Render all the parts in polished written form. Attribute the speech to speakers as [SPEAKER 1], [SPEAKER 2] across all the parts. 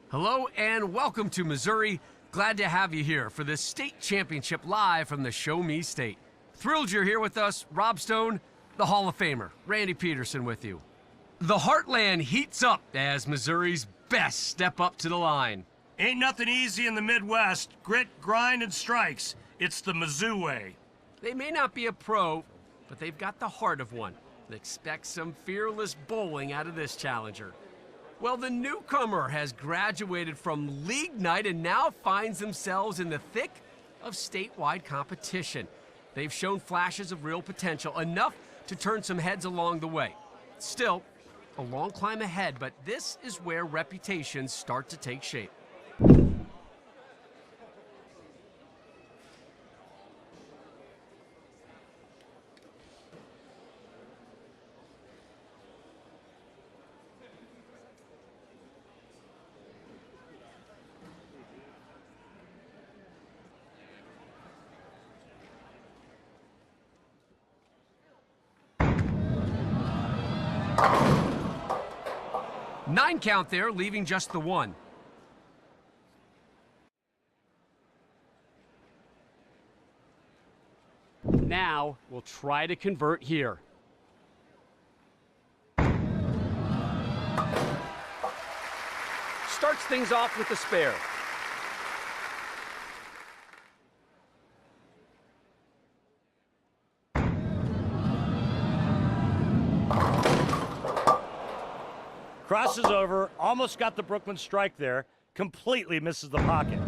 [SPEAKER 1] Hello and welcome to Missouri. Glad to have you here for the state championship live from the Show Me State. Thrilled you're here with us. Rob Stone, the Hall of Famer, Randy Peterson with you. The Heartland heats up as Missouri's best step up to the line.
[SPEAKER 2] Ain't nothing easy in the Midwest. Grit, grind, and strikes. It's the Mizzou way.
[SPEAKER 1] They may not be a pro, but they've got the heart of one. Expect some fearless bowling out of this challenger. Well, the newcomer has graduated from league night and now finds themselves in the thick of statewide competition. They've shown flashes of real potential, enough to turn some heads along the way. Still, a long climb ahead, but this is where reputations start to take shape. Nine count there, leaving just the one. Now, we'll try to convert here. Starts things off with the spare.
[SPEAKER 2] Crosses over, almost got the Brooklyn strike there, completely misses the pocket.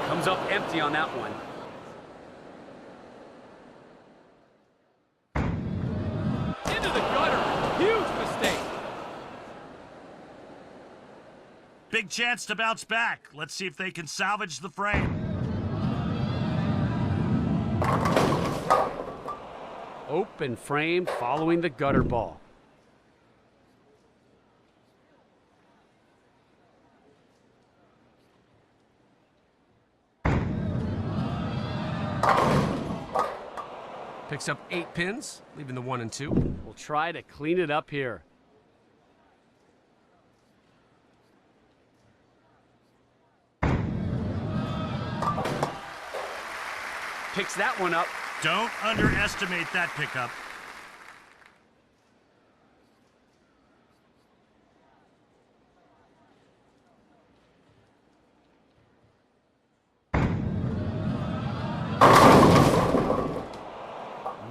[SPEAKER 1] Comes up empty on that one. Into the gutter. Huge mistake.
[SPEAKER 2] Big chance to bounce back. Let's see if they can salvage the frame.
[SPEAKER 1] Open frame following the gutter ball. Picks up 8 pins, leaving the 1 and 2. We'll try to clean it up here. Picks that one up.
[SPEAKER 2] Don't underestimate that pickup.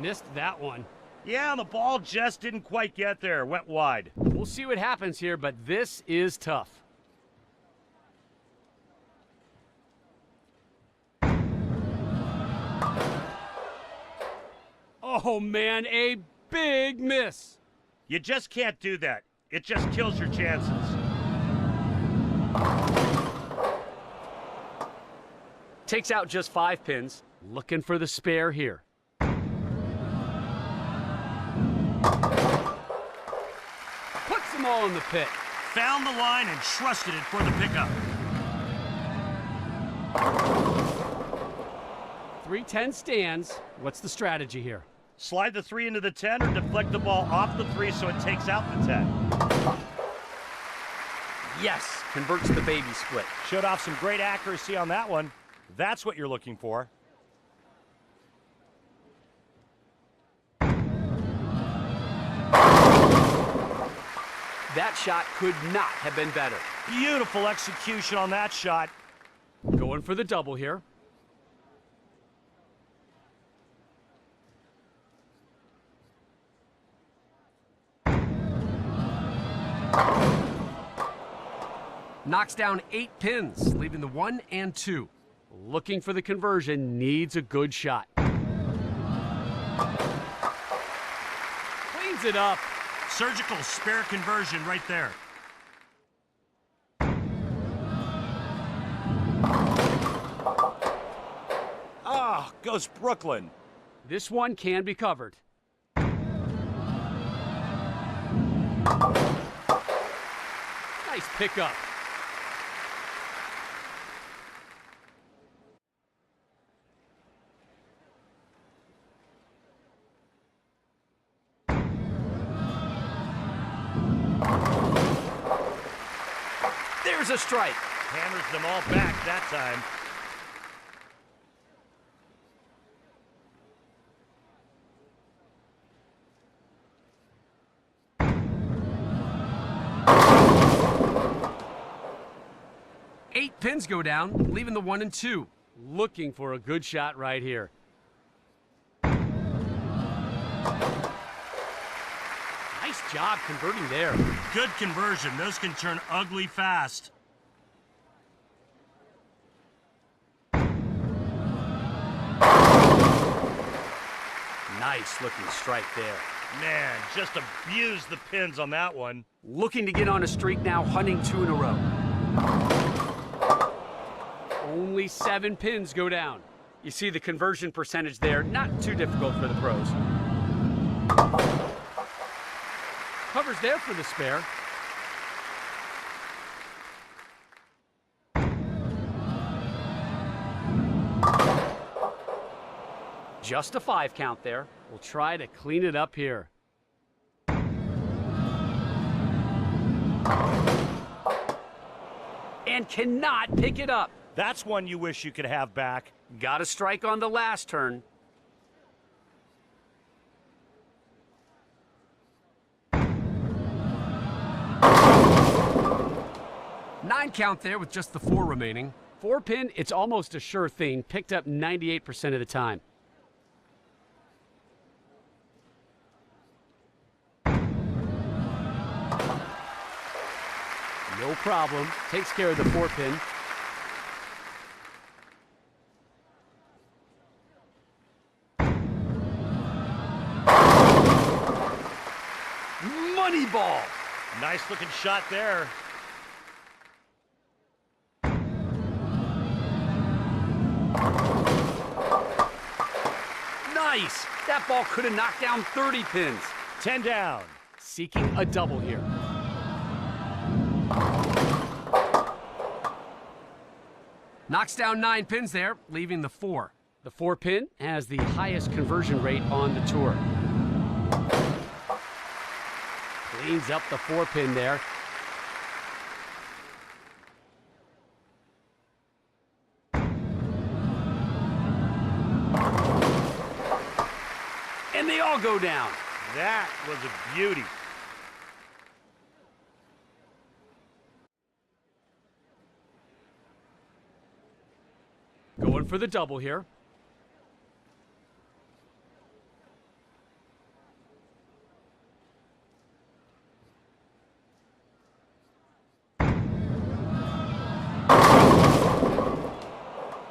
[SPEAKER 1] Missed that one.
[SPEAKER 2] Yeah, the ball just didn't quite get there. Went wide.
[SPEAKER 1] We'll see what happens here, but this is tough. Oh man, a big miss.
[SPEAKER 2] You just can't do that. It just kills your chances.
[SPEAKER 1] Takes out just 5 pins. Looking for the spare here. Puts them all in the pit.
[SPEAKER 2] Found the line and trusted it for the pickup.
[SPEAKER 1] 3-10 stands. What's the strategy here?
[SPEAKER 2] Slide the 3 into the 10 or deflect the ball off the 3 so it takes out the 10.
[SPEAKER 1] Yes, converts the baby split.
[SPEAKER 2] Showed off some great accuracy on that one. That's what you're looking for.
[SPEAKER 1] That shot could not have been better.
[SPEAKER 2] Beautiful execution on that shot.
[SPEAKER 1] Going for the double here. Knocks down 8 pins, leaving the 1 and 2. Looking for the conversion, needs a good shot. Cleans it up.
[SPEAKER 2] Surgical spare conversion right there. Ah, goes Brooklyn.
[SPEAKER 1] This one can be covered. Nice pickup. a strike.
[SPEAKER 2] Hammers them all back that time.
[SPEAKER 1] Eight pins go down, leaving the 1 and 2.
[SPEAKER 3] Looking for a good shot right here. Nice job converting there.
[SPEAKER 2] Good conversion. Those can turn ugly fast.
[SPEAKER 3] Nice looking strike there.
[SPEAKER 2] Man, just abused the pins on that one.
[SPEAKER 3] Looking to get on a streak now, hunting 2 in a row. Only 7 pins go down. You see the conversion percentage there, not too difficult for the pros.
[SPEAKER 1] Covers there for the spare.
[SPEAKER 3] Just a 5 count there. We'll try to clean it up here. And cannot pick it up.
[SPEAKER 2] That's one you wish you could have back.
[SPEAKER 3] Got a strike on the last turn.
[SPEAKER 1] Nine count there with just the 4 remaining.
[SPEAKER 3] 4 pin, it's almost a sure thing. Picked up 98% of the time. No problem. Takes care of the 4 pin.
[SPEAKER 1] Money ball.
[SPEAKER 2] Nice looking shot there.
[SPEAKER 3] Nice! That ball could have knocked down 30 pins.
[SPEAKER 2] 10 down.
[SPEAKER 3] Seeking a double here.
[SPEAKER 1] Knocks down 9 pins there, leaving the 4.
[SPEAKER 3] The 4 pin has the highest conversion rate on the tour. Cleans up the 4 pin there. And they all go down.
[SPEAKER 2] That was a beauty.
[SPEAKER 3] Going for the double here.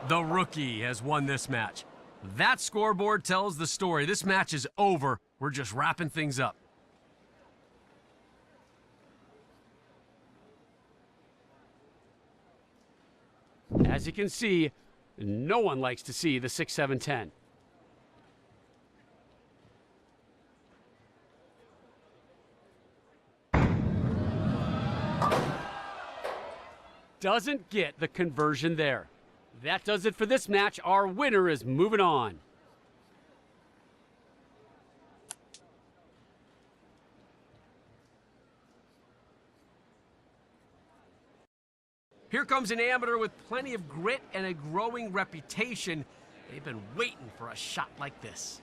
[SPEAKER 1] The rookie has won this match. That scoreboard tells the story. This match is over. We're just wrapping things up.
[SPEAKER 3] As you can see, no one likes to see the 6-7-10. Doesn't get the conversion there. That does it for this match. Our winner is moving on.
[SPEAKER 1] Here comes an amateur with plenty of grit and a growing reputation. They've been waiting for a shot like this.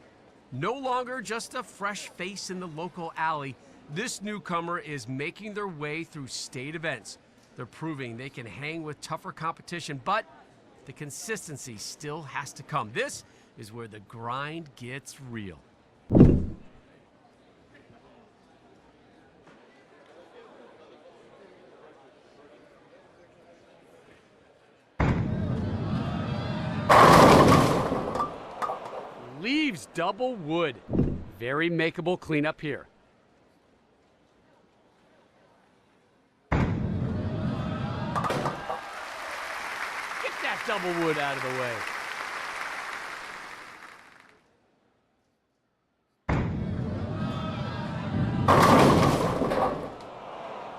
[SPEAKER 1] No longer just a fresh face in the local alley, this newcomer is making their way through state events. They're proving they can hang with tougher competition, but the consistency still has to come. This is where the grind gets real.
[SPEAKER 3] Leaves double wood. Very makeable cleanup here. Double wood out of the way.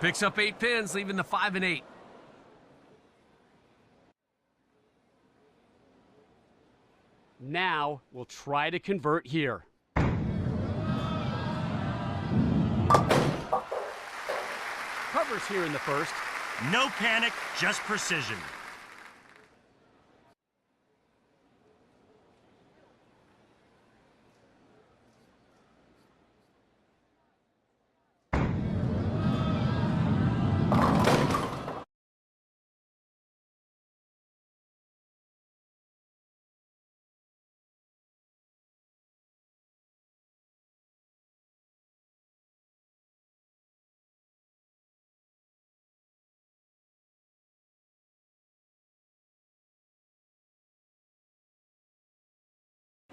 [SPEAKER 1] Picks up 8 pins, leaving the 5 and 8.
[SPEAKER 3] Now we'll try to convert here.
[SPEAKER 1] Covers here in the first.
[SPEAKER 2] No panic, just precision.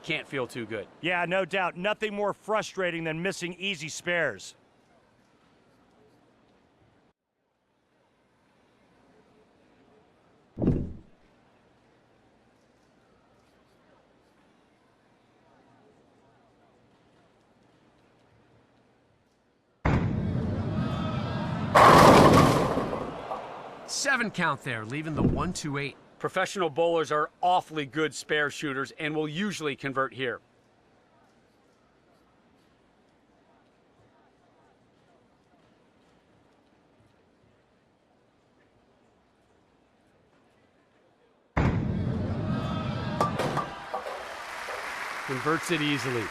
[SPEAKER 3] Can't feel too good.
[SPEAKER 2] Yeah, no doubt. Nothing more frustrating than missing easy spares.
[SPEAKER 1] Seven count there, leaving the 1-2-8.
[SPEAKER 3] Professional bowlers are awfully good spare shooters and will usually convert here. Converts it easily.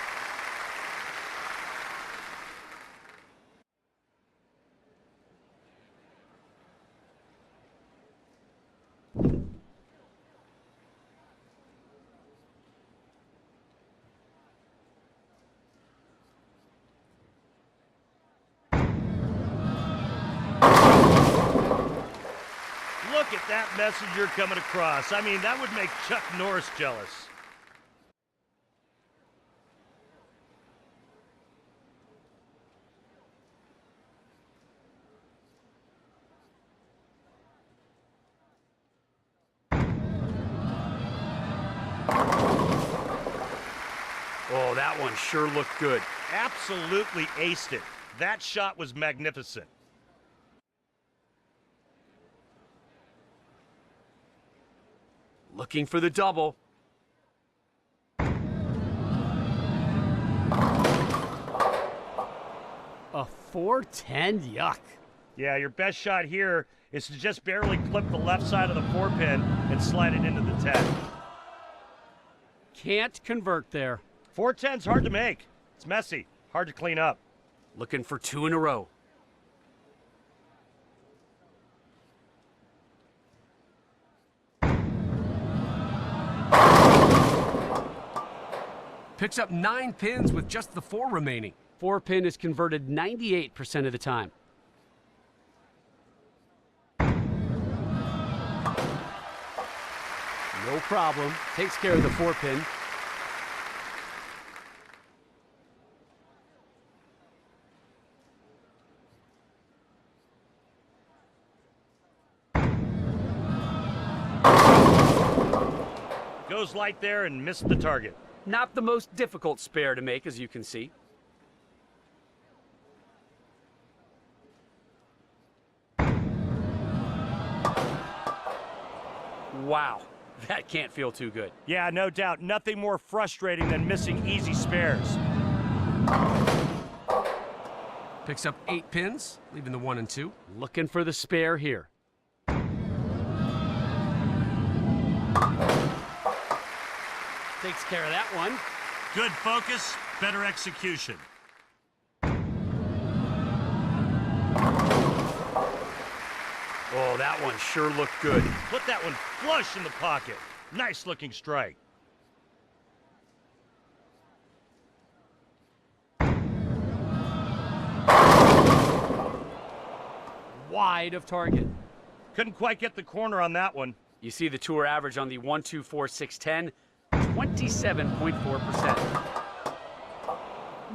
[SPEAKER 2] Look at that messenger coming across. I mean, that would make Chuck Norris jealous.
[SPEAKER 3] Oh, that one sure looked good.
[SPEAKER 2] Absolutely aced it. That shot was magnificent.
[SPEAKER 3] Looking for the double. A 410, yuck.
[SPEAKER 2] Yeah, your best shot here is to just barely clip the left side of the 4-pin and slide it into the 10.
[SPEAKER 3] Can't convert there.
[SPEAKER 2] 410's hard to make. It's messy, hard to clean up.
[SPEAKER 3] Looking for two in a row.
[SPEAKER 1] Picks up 9 pins with just the 4 remaining.
[SPEAKER 3] 4-pin is converted 98% of the time. No problem. Takes care of the 4-pin.
[SPEAKER 2] Goes light there and missed the target.
[SPEAKER 3] Not the most difficult spare to make, as you can see. Wow, that can't feel too good.
[SPEAKER 2] Yeah, no doubt. Nothing more frustrating than missing easy spares.
[SPEAKER 1] Picks up 8 pins, leaving the 1 and 2.
[SPEAKER 3] Looking for the spare here. Takes care of that one.
[SPEAKER 2] Good focus, better execution.
[SPEAKER 3] Oh, that one sure looked good.
[SPEAKER 2] Put that one flush in the pocket. Nice looking strike.
[SPEAKER 3] Wide of target.
[SPEAKER 2] Couldn't quite get the corner on that one.
[SPEAKER 3] You see the tour average on the 1-2-4-6-10, 27.4%.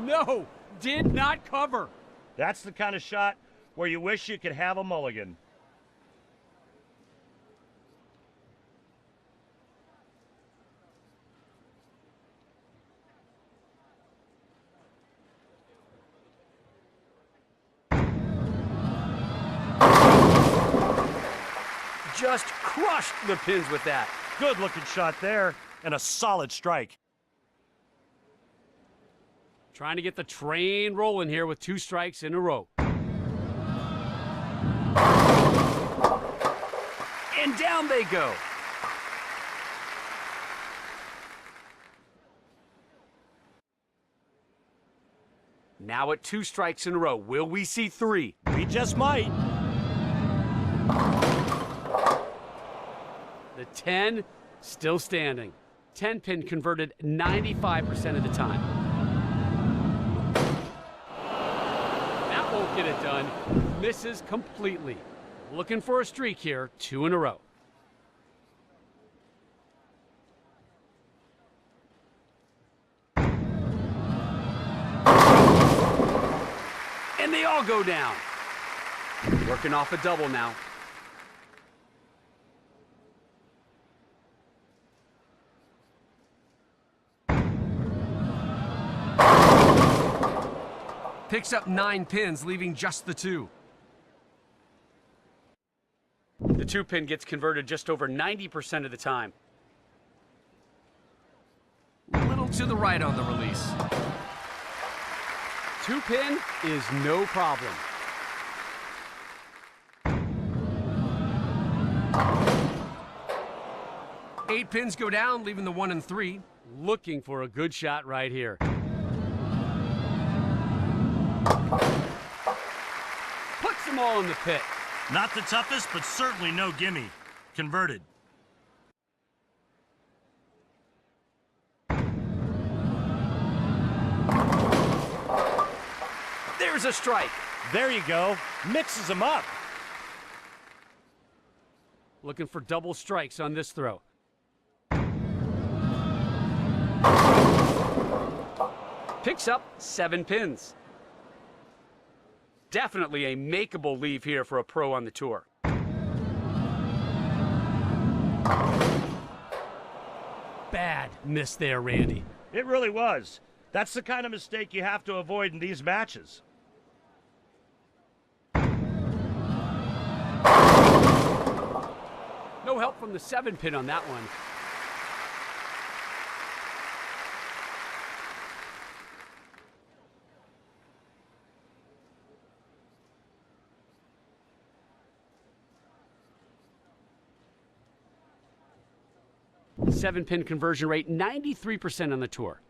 [SPEAKER 3] No, did not cover.
[SPEAKER 2] That's the kind of shot where you wish you could have a mulligan.
[SPEAKER 3] Just crushed the pins with that.
[SPEAKER 2] Good looking shot there, and a solid strike.
[SPEAKER 3] Trying to get the train rolling here with 2 strikes in a row.
[SPEAKER 1] down they go.
[SPEAKER 3] Now at 2 strikes in a row. Will we see 3?
[SPEAKER 2] We just might.
[SPEAKER 3] The 10 still standing. 10 pin converted 95% of the time. That won't get it done. Misses completely. Looking for a streak here, 2 in a row. And they all go down. Working off a double now.
[SPEAKER 1] Picks up 9 pins, leaving just the 2.
[SPEAKER 3] The 2 pin gets converted just over 90% of the time.
[SPEAKER 1] Little to the right on the release.
[SPEAKER 3] 2 pin is no problem.
[SPEAKER 1] Eight pins go down, leaving the 1 and 3.
[SPEAKER 3] Looking for a good shot right here. Puts them all in the pit.
[SPEAKER 2] Not the toughest, but certainly no gimme. Converted.
[SPEAKER 3] There's a strike.
[SPEAKER 2] There you go. Mixes them up.
[SPEAKER 3] Looking for double strikes on this throw. Picks up 7 pins. Definitely a makeable leave here for a pro on the tour.
[SPEAKER 1] Bad miss there, Randy.
[SPEAKER 2] It really was. That's the kind of mistake you have to avoid in these matches.
[SPEAKER 3] No help from the 7 pin on that one. Seven pin conversion rate, 93% on the tour.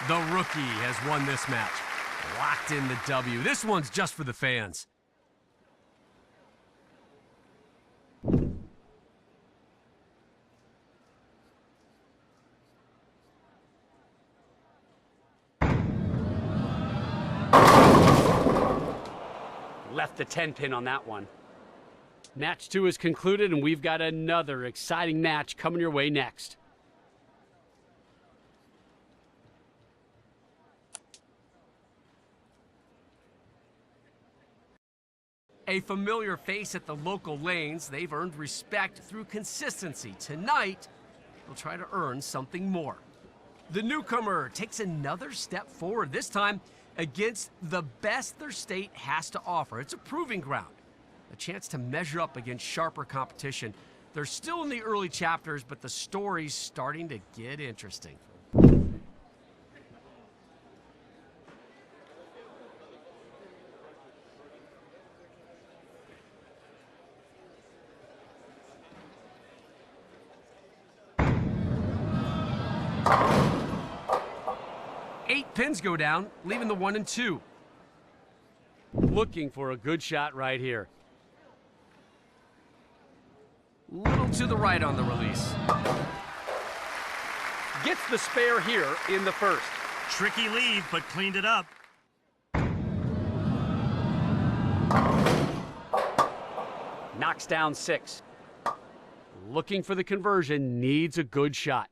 [SPEAKER 1] The rookie has won this match. Locked in the W. This one's just for the fans.
[SPEAKER 3] Left the 10 pin on that one. Match 2 is concluded, and we've got another exciting match coming your way next.
[SPEAKER 1] A familiar face at the local lanes, they've earned respect through consistency. Tonight, they'll try to earn something more. The newcomer takes another step forward, this time against the best their state has to offer. It's a proving ground, a chance to measure up against sharper competition. They're still in the early chapters, but the story's starting to get interesting. Eight pins go down, leaving the 1 and 2.
[SPEAKER 3] Looking for a good shot right here.
[SPEAKER 1] Little to the right on the release.
[SPEAKER 3] Gets the spare here in the first.
[SPEAKER 2] Tricky leave, but cleaned it up.
[SPEAKER 3] Knocks down 6. Looking for the conversion, needs a good shot.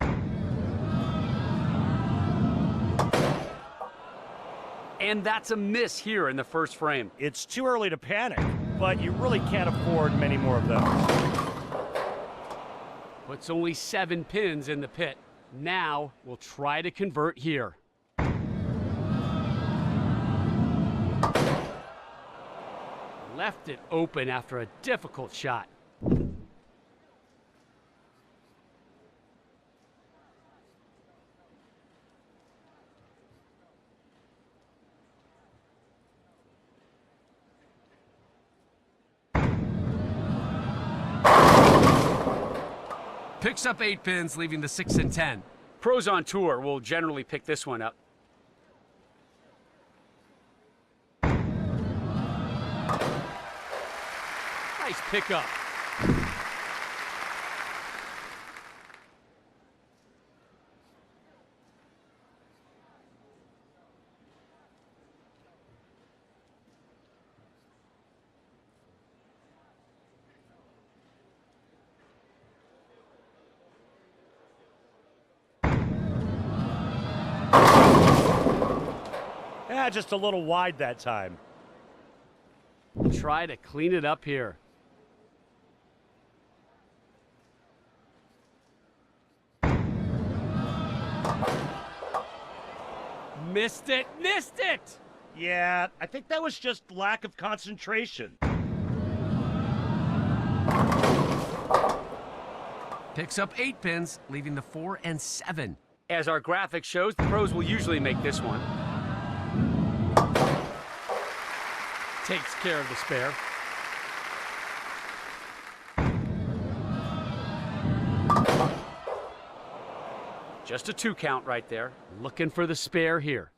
[SPEAKER 3] And that's a miss here in the first frame.
[SPEAKER 2] It's too early to panic, but you really can't afford many more of those.
[SPEAKER 3] Puts only 7 pins in the pit. Now we'll try to convert here. Left it open after a difficult shot.
[SPEAKER 1] Picks up 8 pins, leaving the 6 and 10.
[SPEAKER 3] Pros on tour will generally pick this one up. Nice pickup.
[SPEAKER 2] Yeah, just a little wide that time.
[SPEAKER 3] Try to clean it up here. Missed it, missed it!
[SPEAKER 2] Yeah, I think that was just lack of concentration.
[SPEAKER 1] Picks up 8 pins, leaving the 4 and 7.
[SPEAKER 3] As our graphic shows, the pros will usually make this one. Takes care of the spare. Just a 2 count right there. Looking for the spare here.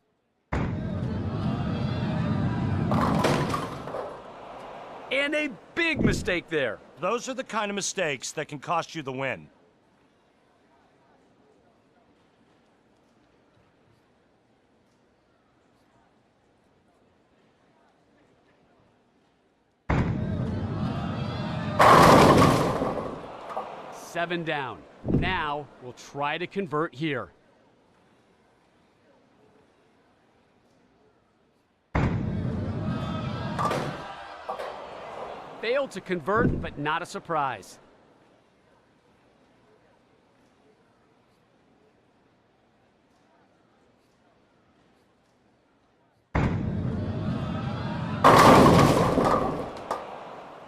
[SPEAKER 3] And a big mistake there.
[SPEAKER 2] Those are the kind of mistakes that can cost you the win.
[SPEAKER 3] Seven down. Now we'll try to convert here. Failed to convert, but not a surprise.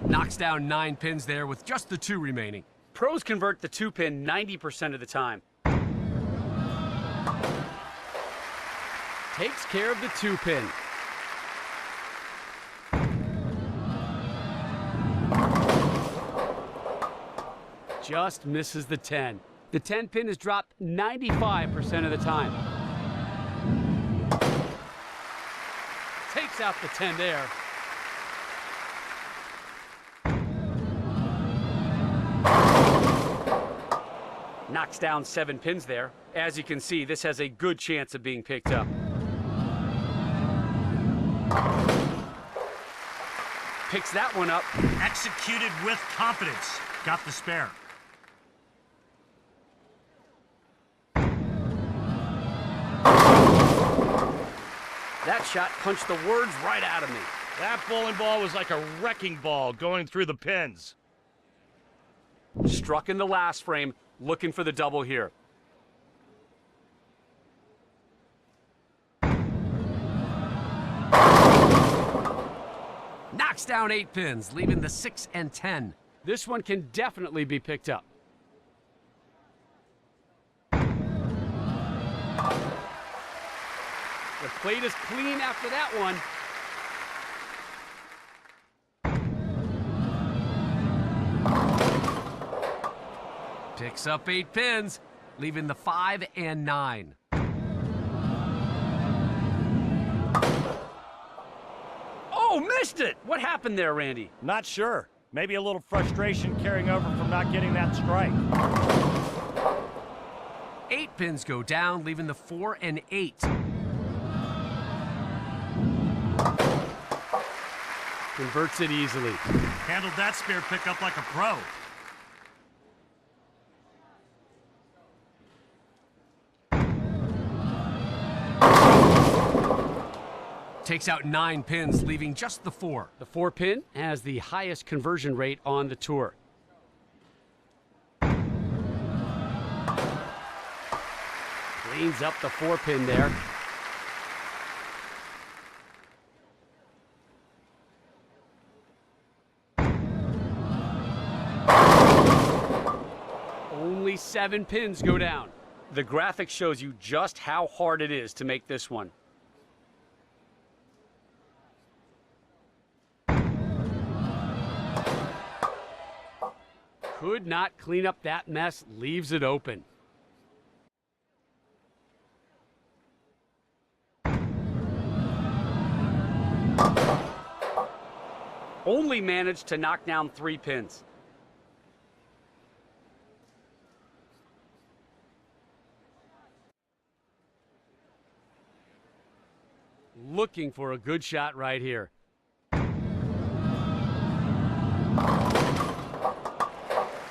[SPEAKER 1] Knocks down 9 pins there with just the 2 remaining.
[SPEAKER 3] Pros convert the 2-pin 90% of the time. Takes care of the 2-pin. Just misses the 10. The 10-pin is dropped 95% of the time. Takes out the 10 there. Knocks down 7 pins there. As you can see, this has a good chance of being picked up. Picks that one up.
[SPEAKER 2] Executed with confidence. Got the spare.
[SPEAKER 3] That shot punched the words right out of me.
[SPEAKER 2] That bowling ball was like a wrecking ball going through the pins.
[SPEAKER 3] Struck in the last frame, looking for the double here.
[SPEAKER 1] Knocks down 8 pins, leaving the 6 and 10.
[SPEAKER 3] This one can definitely be picked up. The plate is clean after that one.
[SPEAKER 1] Picks up 8 pins, leaving the 5 and 9.
[SPEAKER 3] Oh, missed it! What happened there, Randy?
[SPEAKER 2] Not sure. Maybe a little frustration carrying over from not getting that strike.
[SPEAKER 1] 8 pins go down, leaving the 4 and 8.
[SPEAKER 3] Converts it easily.
[SPEAKER 2] Handled that spare pickup like a pro.
[SPEAKER 1] Takes out 9 pins, leaving just the 4.
[SPEAKER 3] The 4-pin has the highest conversion rate on the tour. Cleans up the 4-pin there. Only 7 pins go down. The graphic shows you just how hard it is to make this one. could not clean up that mess, leaves it open. Only managed to knock down 3 pins. Looking for a good shot right here.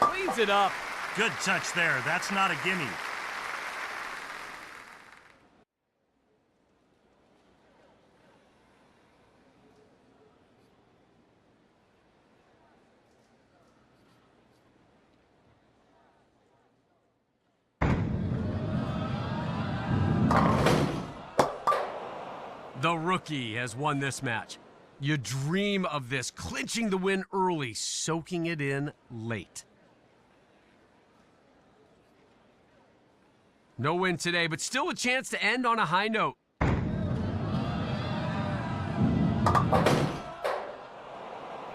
[SPEAKER 3] Cleans it up.
[SPEAKER 2] Good touch there. That's not a gimme.
[SPEAKER 1] The rookie has won this match. You dream of this, clinching the win early, soaking it in late. No win today, but still a chance to end on a high note.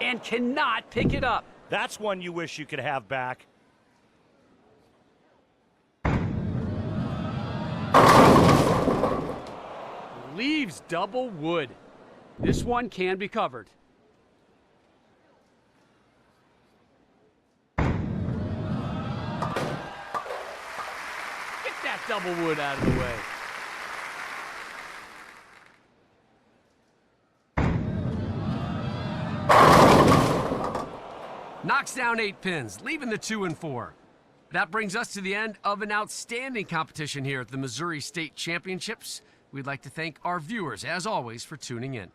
[SPEAKER 3] And cannot pick it up.
[SPEAKER 2] That's one you wish you could have back.
[SPEAKER 3] Leaves double wood. This one can be covered. Get that double wood out of the way.
[SPEAKER 1] Knocks down 8 pins, leaving the 2 and 4. That brings us to the end of an outstanding competition here at the Missouri State Championships. We'd like to thank our viewers, as always, for tuning in.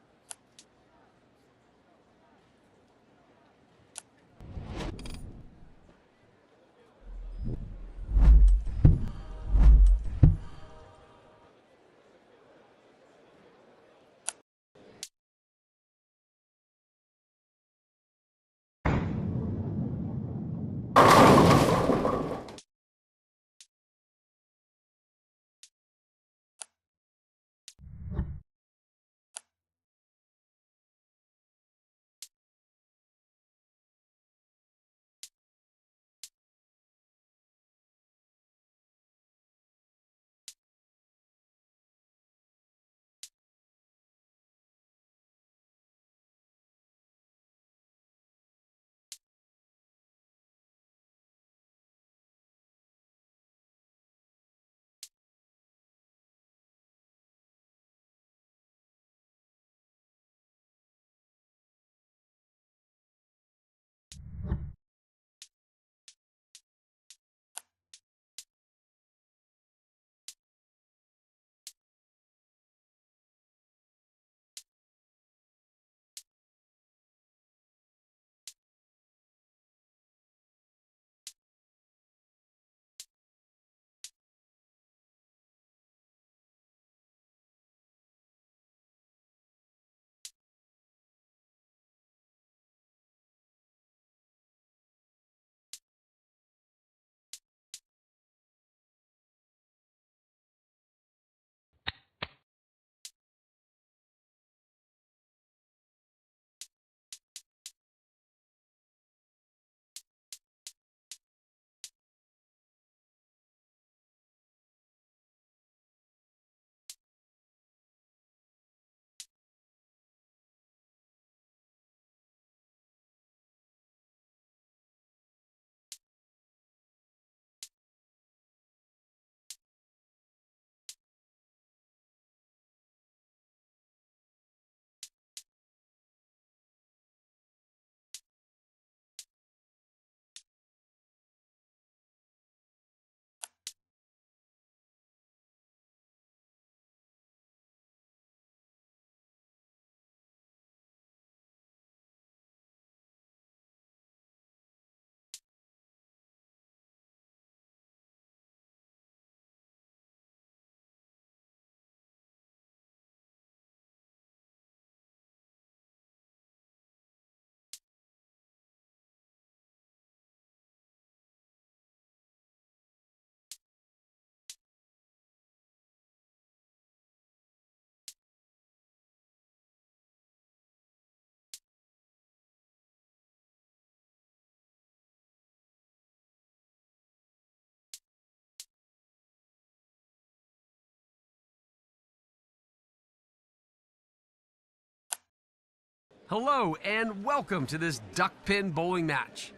[SPEAKER 1] Hello and welcome to this duck pin bowling match.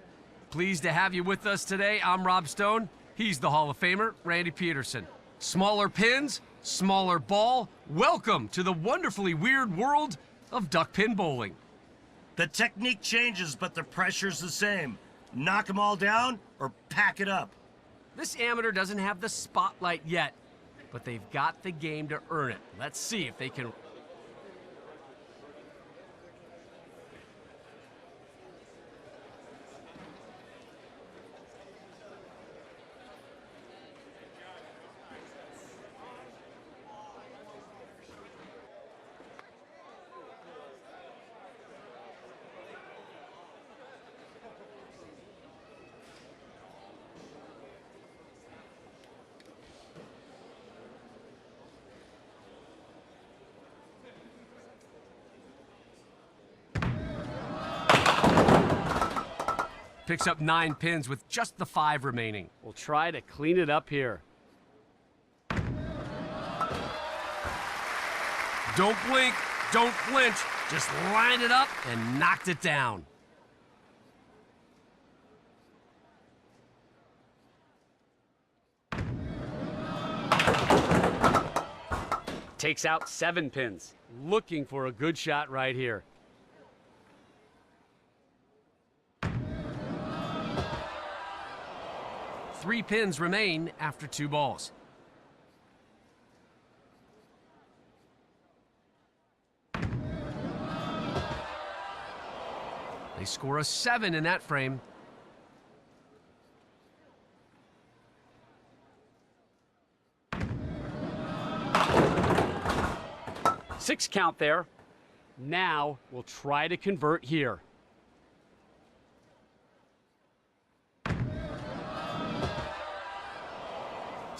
[SPEAKER 1] Pleased to have you with us today. I'm Rob Stone. He's the Hall of Famer, Randy Peterson. Smaller pins, smaller ball. Welcome to the wonderfully weird world of duck pin bowling.
[SPEAKER 2] The technique changes, but the pressure's the same. Knock them all down or pack it up.
[SPEAKER 1] This amateur doesn't have the spotlight yet, but they've got the game to earn it. Let's see if they can. Picks up 9 pins with just the 5 remaining.
[SPEAKER 3] We'll try to clean it up here.
[SPEAKER 1] Don't blink, don't flinch, just line it up and knocked it down.
[SPEAKER 3] Takes out 7 pins. Looking for a good shot right here.
[SPEAKER 1] Three pins remain after 2 balls. They score a 7 in that frame.
[SPEAKER 3] Six count there. Now we'll try to convert here.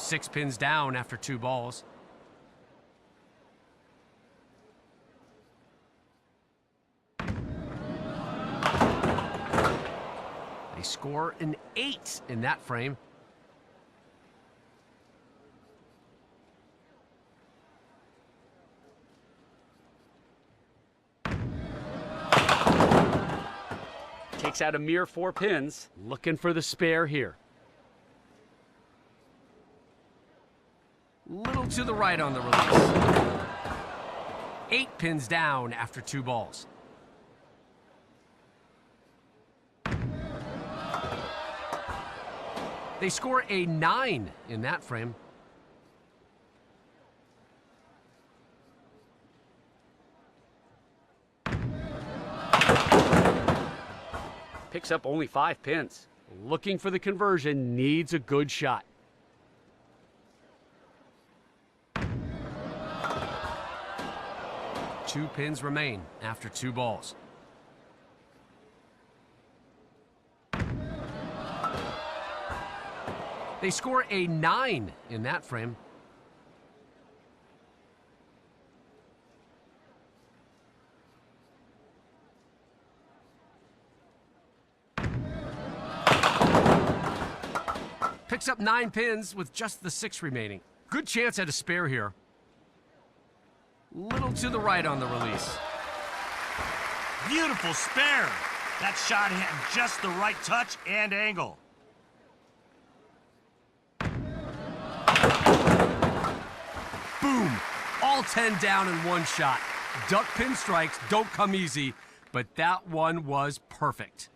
[SPEAKER 1] Six pins down after 2 balls. They score an 8 in that frame.
[SPEAKER 3] Takes out a mere 4 pins. Looking for the spare here.
[SPEAKER 1] Little to the right on the release. 8 pins down after 2 balls. They score a 9 in that frame.
[SPEAKER 3] Picks up only 5 pins. Looking for the conversion, needs a good shot.
[SPEAKER 1] Two pins remain after 2 balls. They score a 9 in that frame. Picks up 9 pins with just the 6 remaining. Good chance at a spare here. Little to the right on the release.
[SPEAKER 2] Beautiful spare. That shot hit just the right touch and angle.
[SPEAKER 1] Boom! All 10 down in one shot. Duck pin strikes don't come easy, but that one was perfect.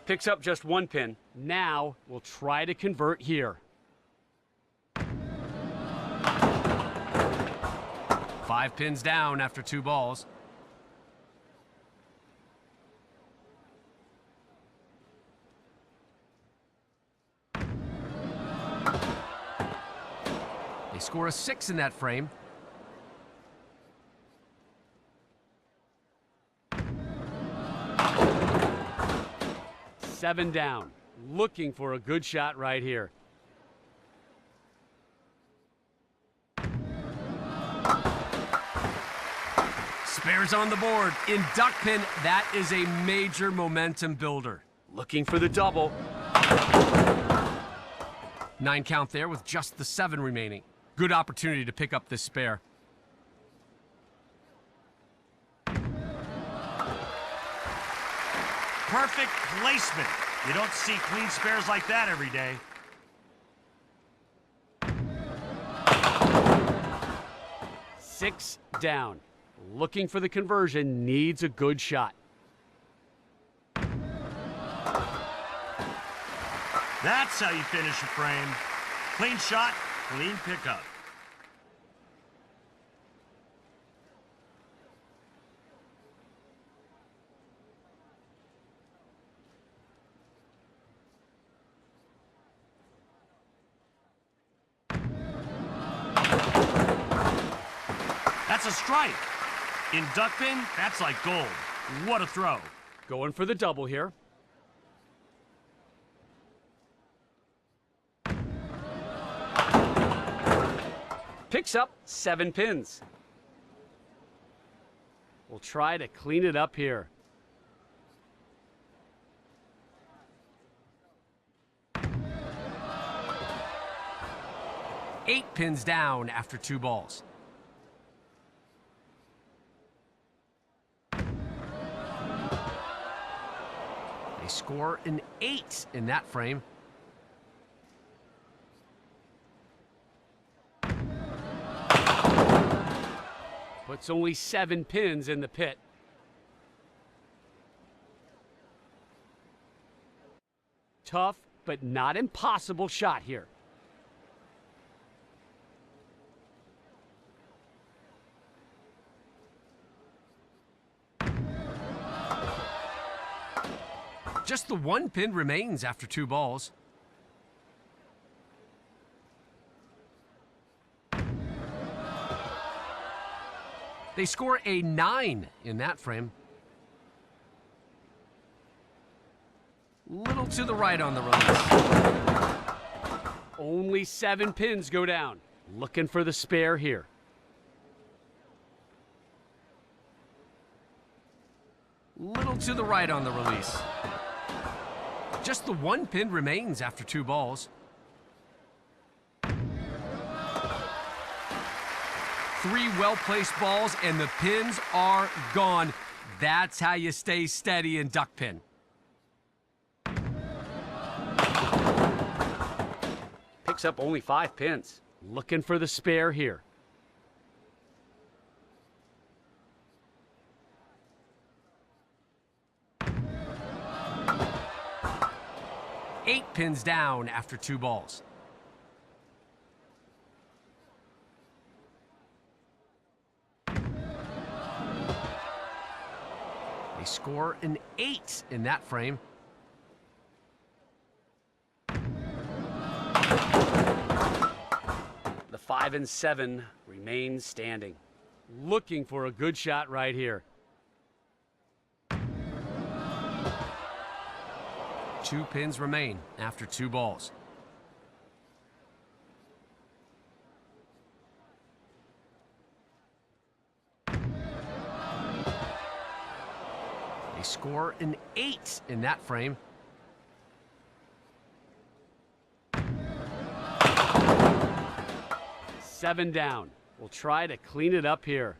[SPEAKER 3] Picks up just 1 pin. Now we'll try to convert here.
[SPEAKER 1] 5 pins down after 2 balls. They score a 6 in that frame.
[SPEAKER 3] Seven down. Looking for a good shot right here.
[SPEAKER 1] Spares on the board. In duck pin, that is a major momentum builder.
[SPEAKER 3] Looking for the double.
[SPEAKER 1] 9 count there with just the 7 remaining. Good opportunity to pick up this spare.
[SPEAKER 2] Perfect placement. You don't see clean spares like that every day.
[SPEAKER 3] Six down. Looking for the conversion, needs a good shot.
[SPEAKER 2] That's how you finish a frame. Clean shot, clean pickup. That's a strike. In duck pin, that's like gold. What a throw.
[SPEAKER 3] Going for the double here. Picks up 7 pins. We'll try to clean it up here.
[SPEAKER 1] Eight pins down after 2 balls. They score an 8 in that frame.
[SPEAKER 3] Puts only 7 pins in the pit. Tough, but not impossible shot here.
[SPEAKER 1] Just the 1 pin remains after 2 balls. They score a 9 in that frame. Little to the right on the release.
[SPEAKER 3] Only 7 pins go down. Looking for the spare here.
[SPEAKER 1] Little to the right on the release. Just the 1 pin remains after 2 balls. 3 well-placed balls, and the pins are gone. That's how you stay steady in duck pin.
[SPEAKER 3] Picks up only 5 pins. Looking for the spare here.
[SPEAKER 1] Eight pins down after 2 balls. They score an 8 in that frame.
[SPEAKER 3] The 5 and 7 remain standing. Looking for a good shot right here.
[SPEAKER 1] 2 pins remain after 2 balls. They score an 8 in that frame.
[SPEAKER 3] Seven down. We'll try to clean it up here.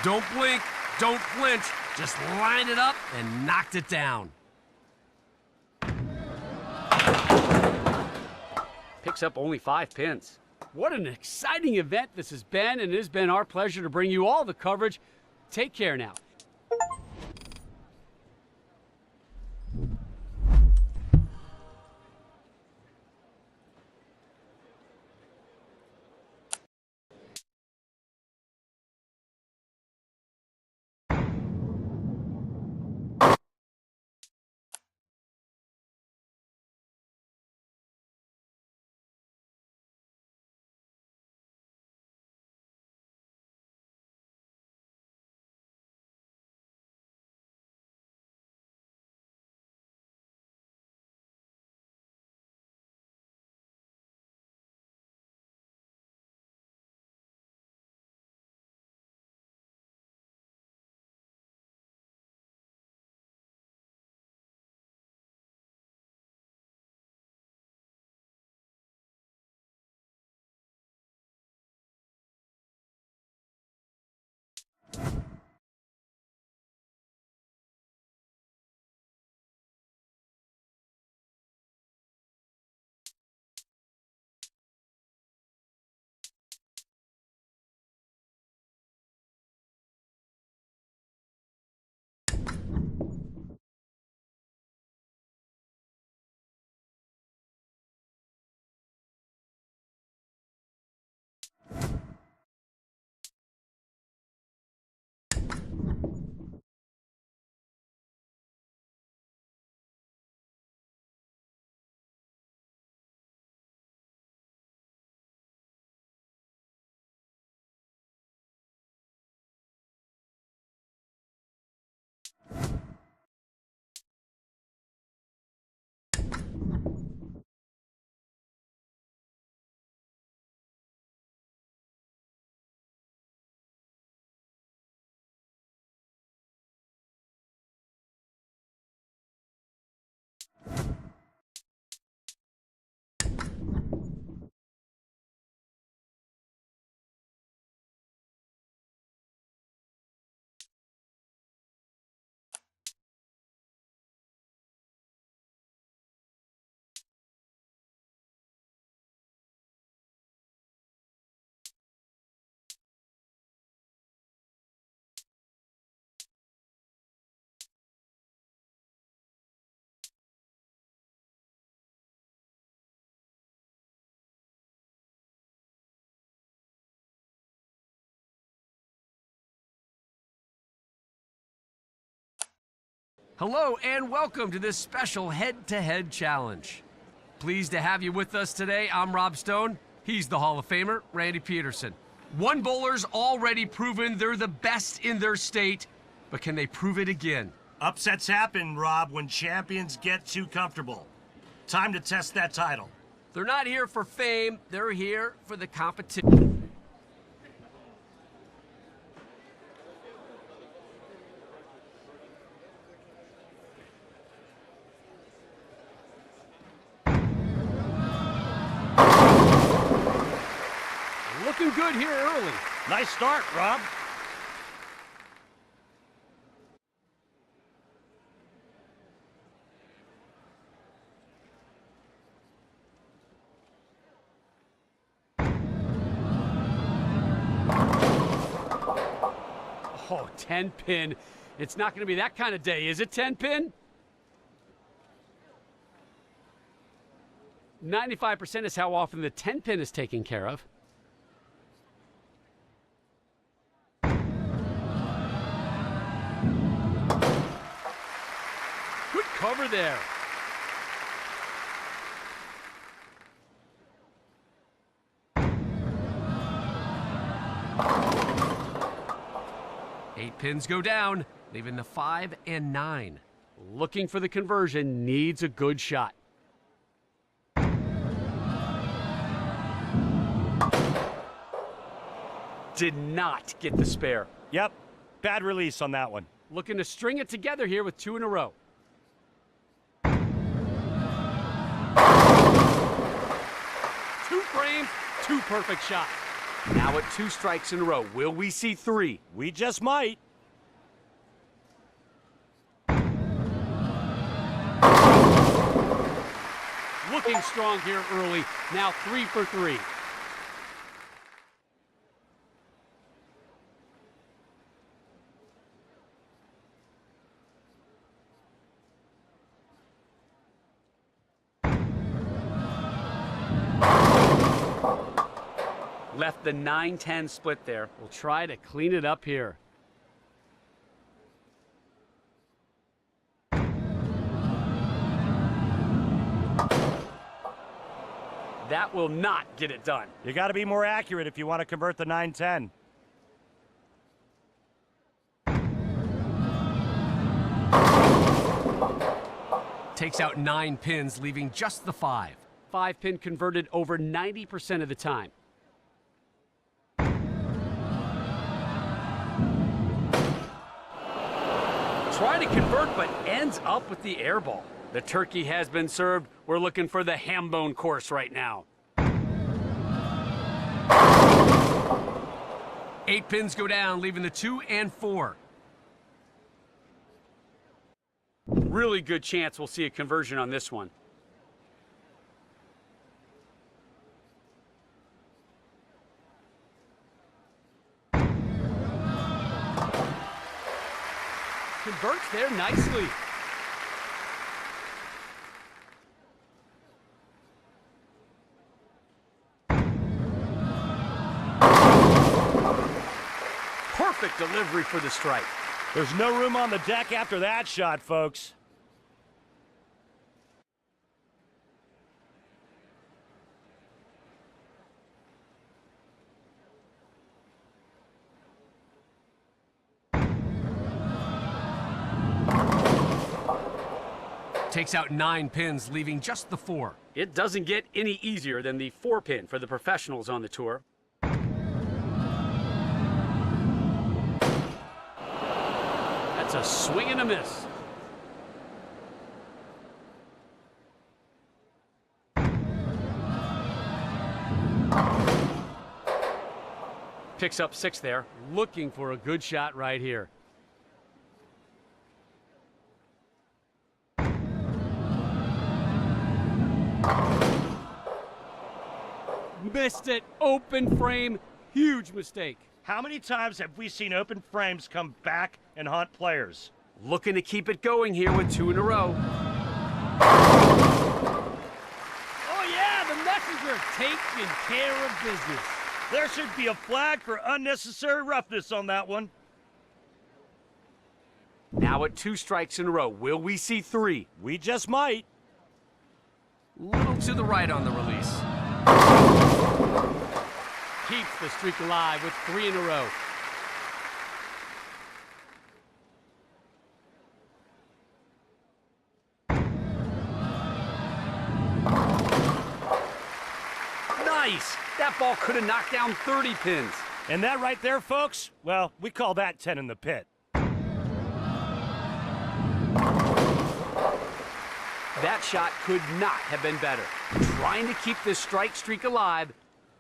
[SPEAKER 1] Don't blink, don't flinch, just line it up and knocked it down.
[SPEAKER 3] Picks up only 5 pins. What an exciting event this has been, and it has been our pleasure to bring you all the coverage. Take care now.
[SPEAKER 1] Hello and welcome to this special head-to-head challenge. Pleased to have you with us today. I'm Rob Stone. He's the Hall of Famer, Randy Peterson. One bowler's already proven they're the best in their state, but can they prove it again?
[SPEAKER 2] Upsets happen, Rob, when champions get too comfortable. Time to test that title.
[SPEAKER 1] They're not here for fame, they're here for the competition. Looking good here early.
[SPEAKER 2] Nice start, Rob.
[SPEAKER 3] Oh, 10 pin. It's not going to be that kind of day, is it, 10 pin? 95% is how often the 10 pin is taken care of. Good cover there.
[SPEAKER 1] Eight pins go down, leaving the 5 and 9.
[SPEAKER 3] Looking for the conversion, needs a good shot. Did not get the spare.
[SPEAKER 2] Yep, bad release on that one.
[SPEAKER 3] Looking to string it together here with 2 in a row. Two frames, 2 perfect shots. Now at 2 strikes in a row. Will we see 3?
[SPEAKER 2] We just might.
[SPEAKER 3] Looking strong here early. Now 3 for 3. Left the 9-10 split there. We'll try to clean it up here. That will not get it done.
[SPEAKER 2] You got to be more accurate if you want to convert the 9-10.
[SPEAKER 1] Takes out 9 pins, leaving just the 5.
[SPEAKER 3] 5 pin converted over 90% of the time. Try to convert, but ends up with the air ball. The turkey has been served. We're looking for the ham bone course right now.
[SPEAKER 1] 8 pins go down, leaving the 2 and 4.
[SPEAKER 3] Really good chance we'll see a conversion on this one. Converts there nicely. Perfect delivery for the strike.
[SPEAKER 2] There's no room on the deck after that shot, folks.
[SPEAKER 1] Takes out 9 pins, leaving just the 4.
[SPEAKER 3] It doesn't get any easier than the 4 pin for the professionals on the tour. That's a swing and a miss. Picks up 6 there, looking for a good shot right here. Missed it, open frame, huge mistake.
[SPEAKER 2] How many times have we seen open frames come back and haunt players?
[SPEAKER 3] Looking to keep it going here with 2 in a row. Oh yeah, the messenger taking care of business.
[SPEAKER 2] There should be a flag for unnecessary roughness on that one.
[SPEAKER 3] Now at 2 strikes in a row. Will we see 3?
[SPEAKER 2] We just might.
[SPEAKER 1] Little to the right on the release.
[SPEAKER 3] Keeps the streak alive with 3 in a row. Nice! That ball could have knocked down 30 pins.
[SPEAKER 2] And that right there, folks, well, we call that 10 in the pit.
[SPEAKER 3] That shot could not have been better. Trying to keep this strike streak alive,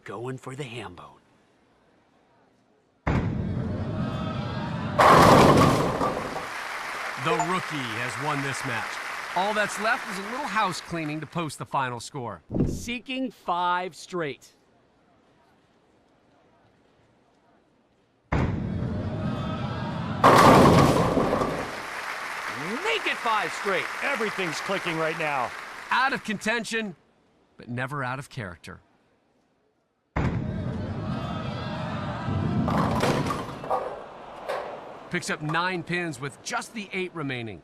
[SPEAKER 3] going for the ham bone.
[SPEAKER 1] The rookie has won this match. All that's left is a little house cleaning to post the final score.
[SPEAKER 3] Seeking 5 straight. Make it 5 straight.
[SPEAKER 2] Everything's clicking right now.
[SPEAKER 1] Out of contention, but never out of character. Picks up 9 pins with just the 8 remaining.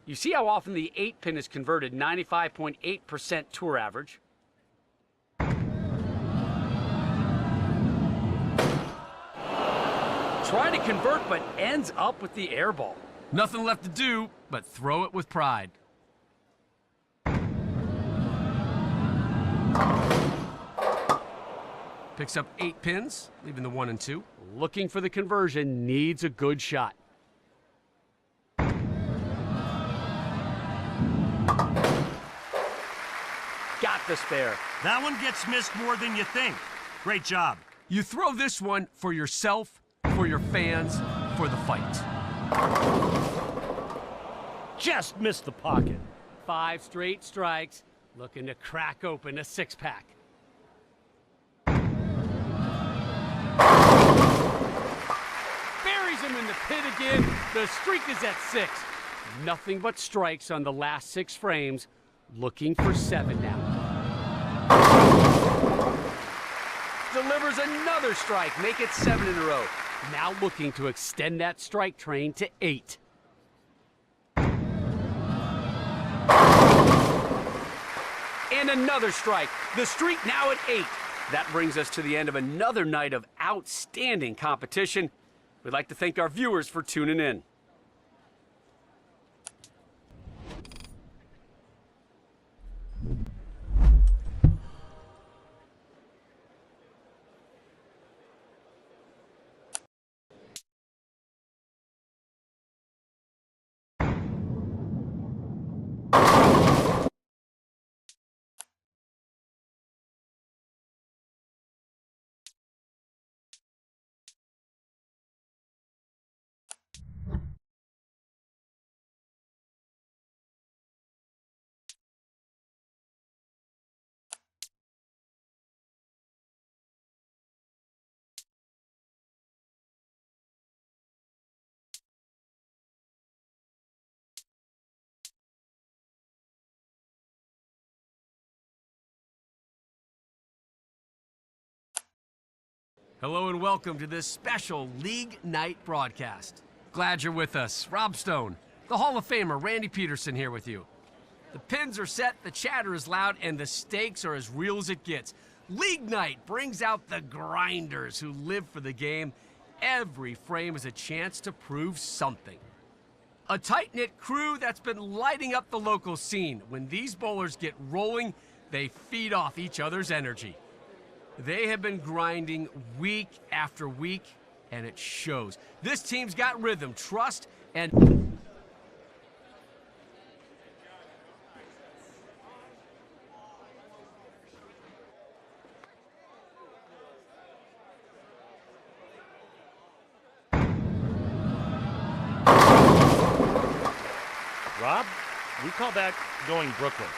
[SPEAKER 3] You see how often the 8 pin is converted, 95.8% tour average. Trying to convert, but ends up with the air ball.
[SPEAKER 1] Nothing left to do but throw it with pride. Picks up 8 pins, leaving the 1 and 2.
[SPEAKER 3] Looking for the conversion, needs a good shot. Got the spare.
[SPEAKER 2] That one gets missed more than you think. Great job.
[SPEAKER 1] You throw this one for yourself, for your fans, for the fight.
[SPEAKER 2] Just missed the pocket.
[SPEAKER 3] 5 straight strikes, looking to crack open a 6-pack. Buries him in the pit again. The streak is at 6. Nothing but strikes on the last 6 frames. Looking for 7 now. Delivers another strike, make it 7 in a row. Now looking to extend that strike train to 8. And another strike. The streak now at 8. That brings us to the end of another night of outstanding competition. We'd like to thank our viewers for tuning in.
[SPEAKER 1] Hello and welcome to this special League Night broadcast. Glad you're with us. Rob Stone, the Hall of Famer Randy Peterson here with you. The pins are set, the chatter is loud, and the stakes are as real as it gets. League Night brings out the grinders who live for the game. Every frame is a chance to prove something. A tight-knit crew that's been lighting up the local scene. When these bowlers get rolling, they feed off each other's energy. They have been grinding week after week, and it shows. This team's got rhythm, trust, and...
[SPEAKER 2] Rob, we call that going Brooklyn.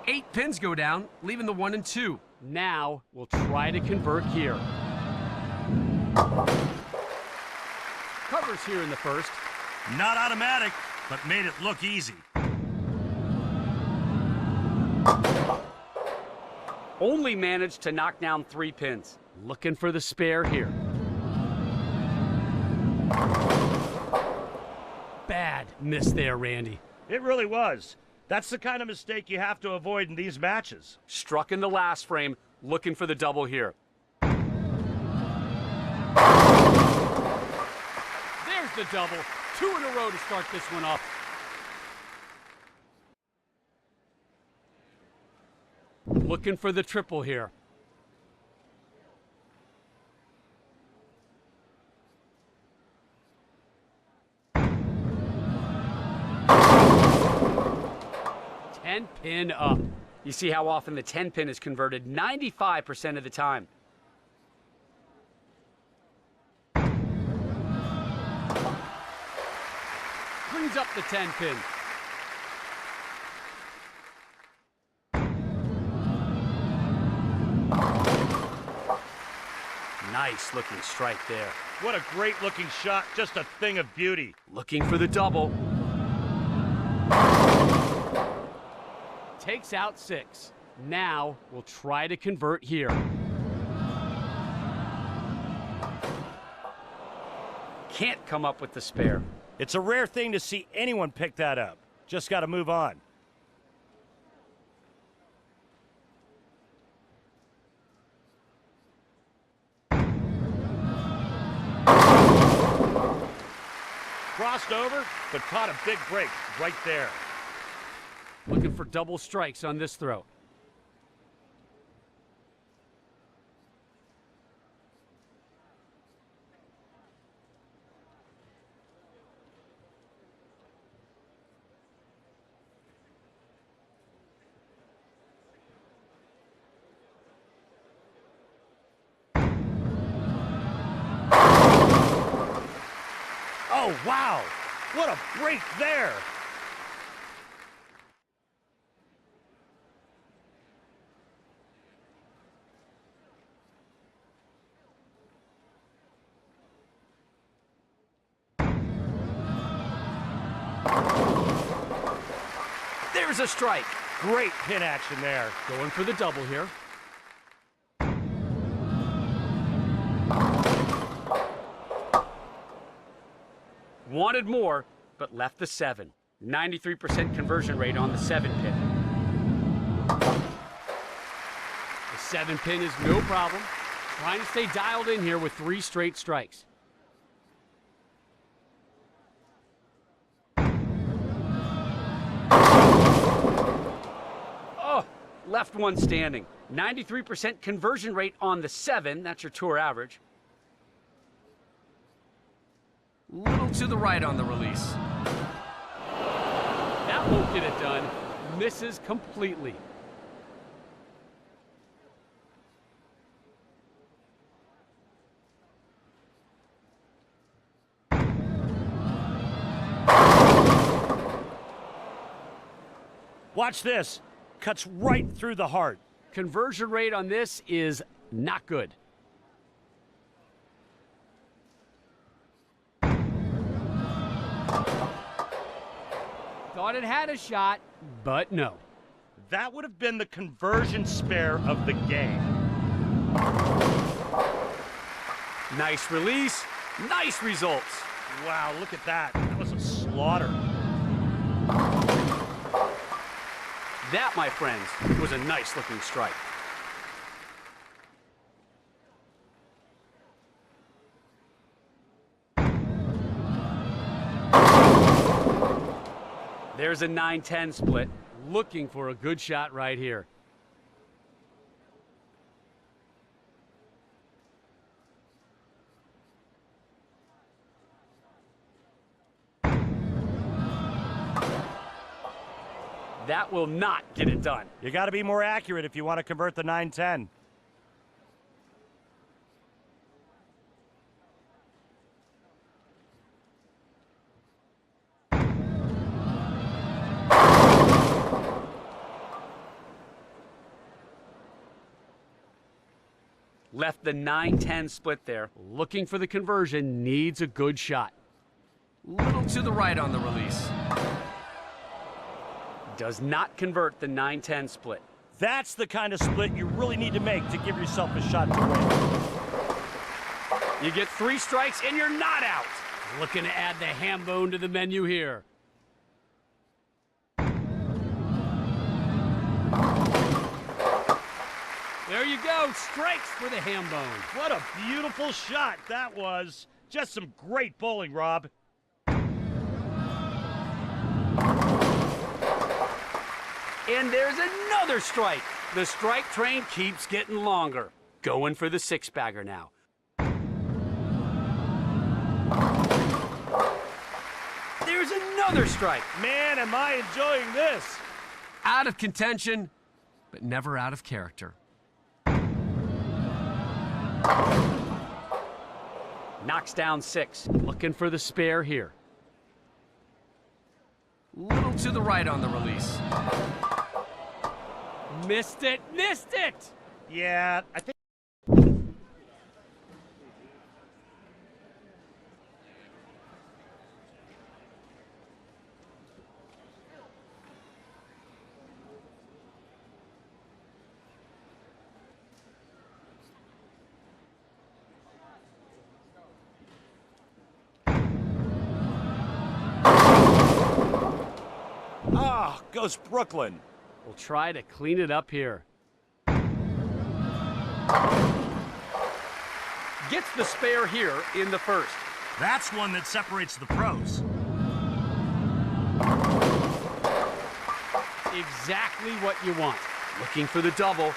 [SPEAKER 1] Eight pins go down, leaving the 1 and 2.
[SPEAKER 3] Now we'll try to convert here. recovers here in the first.
[SPEAKER 2] Not automatic, but made it look easy.
[SPEAKER 3] Only managed to knock down 3 pins.
[SPEAKER 1] Looking for the spare here. Bad miss there, Randy.
[SPEAKER 2] It really was. That's the kind of mistake you have to avoid in these matches.
[SPEAKER 3] Struck in the last frame, looking for the double here.
[SPEAKER 1] There's the double. 2 in a row to start this one off. Looking for the triple here. Ten pin up.
[SPEAKER 3] You see how often the 10 pin is converted 95% of the time.
[SPEAKER 1] Brings up the 10 pin.
[SPEAKER 3] Nice looking strike there.
[SPEAKER 2] What a great looking shot, just a thing of beauty.
[SPEAKER 3] Looking for the double.
[SPEAKER 1] Takes out 6. Now we'll try to convert here.
[SPEAKER 3] Can't come up with the spare.
[SPEAKER 2] It's a rare thing to see anyone pick that up. Just got to move on. Crossed over, but caught a big break right there.
[SPEAKER 1] Looking for double strikes on this throw.
[SPEAKER 2] Oh, wow! What a break there!
[SPEAKER 3] There's a strike.
[SPEAKER 2] Great pin action there.
[SPEAKER 1] Going for the double here.
[SPEAKER 3] Wanted more, but left the 7. 93% conversion rate on the 7 pin.
[SPEAKER 1] The 7 pin is no problem. Trying to stay dialed in here with 3 straight strikes.
[SPEAKER 3] Oh, left one standing. 93% conversion rate on the 7. That's your tour average.
[SPEAKER 1] Little to the right on the release. That won't get it done. Misses completely.
[SPEAKER 2] Watch this. Cuts right through the heart.
[SPEAKER 1] Conversion rate on this is not good. Thought it had a shot, but no.
[SPEAKER 2] That would have been the conversion spare of the game.
[SPEAKER 3] Nice release, nice results.
[SPEAKER 2] Wow, look at that. That was a slaughter.
[SPEAKER 3] That, my friends, was a nice looking strike. There's a 9-10 split.
[SPEAKER 1] Looking for a good shot right here.
[SPEAKER 3] That will not get it done.
[SPEAKER 2] You got to be more accurate if you want to convert the 9-10.
[SPEAKER 3] Left the 9-10 split there.
[SPEAKER 1] Looking for the conversion, needs a good shot. Little to the right on the release.
[SPEAKER 3] Does not convert the 9-10 split.
[SPEAKER 2] That's the kind of split you really need to make to give yourself a shot to win.
[SPEAKER 3] You get 3 strikes and you're not out. Looking to add the ham bone to the menu here. There you go, strikes for the ham bone.
[SPEAKER 2] What a beautiful shot that was. Just some great bowling, Rob.
[SPEAKER 3] And there's another strike. The strike train keeps getting longer. Going for the 6-bagger now. There's another strike.
[SPEAKER 2] Man, am I enjoying this.
[SPEAKER 1] Out of contention, but never out of character.
[SPEAKER 3] Knocks down 6. Looking for the spare here.
[SPEAKER 1] Little to the right on the release.
[SPEAKER 3] Missed it, missed it!
[SPEAKER 2] Yeah, I think. Ah, goes Brooklyn.
[SPEAKER 3] We'll try to clean it up here. Gets the spare here in the first.
[SPEAKER 2] That's one that separates the pros.
[SPEAKER 3] Exactly what you want. Looking for the double.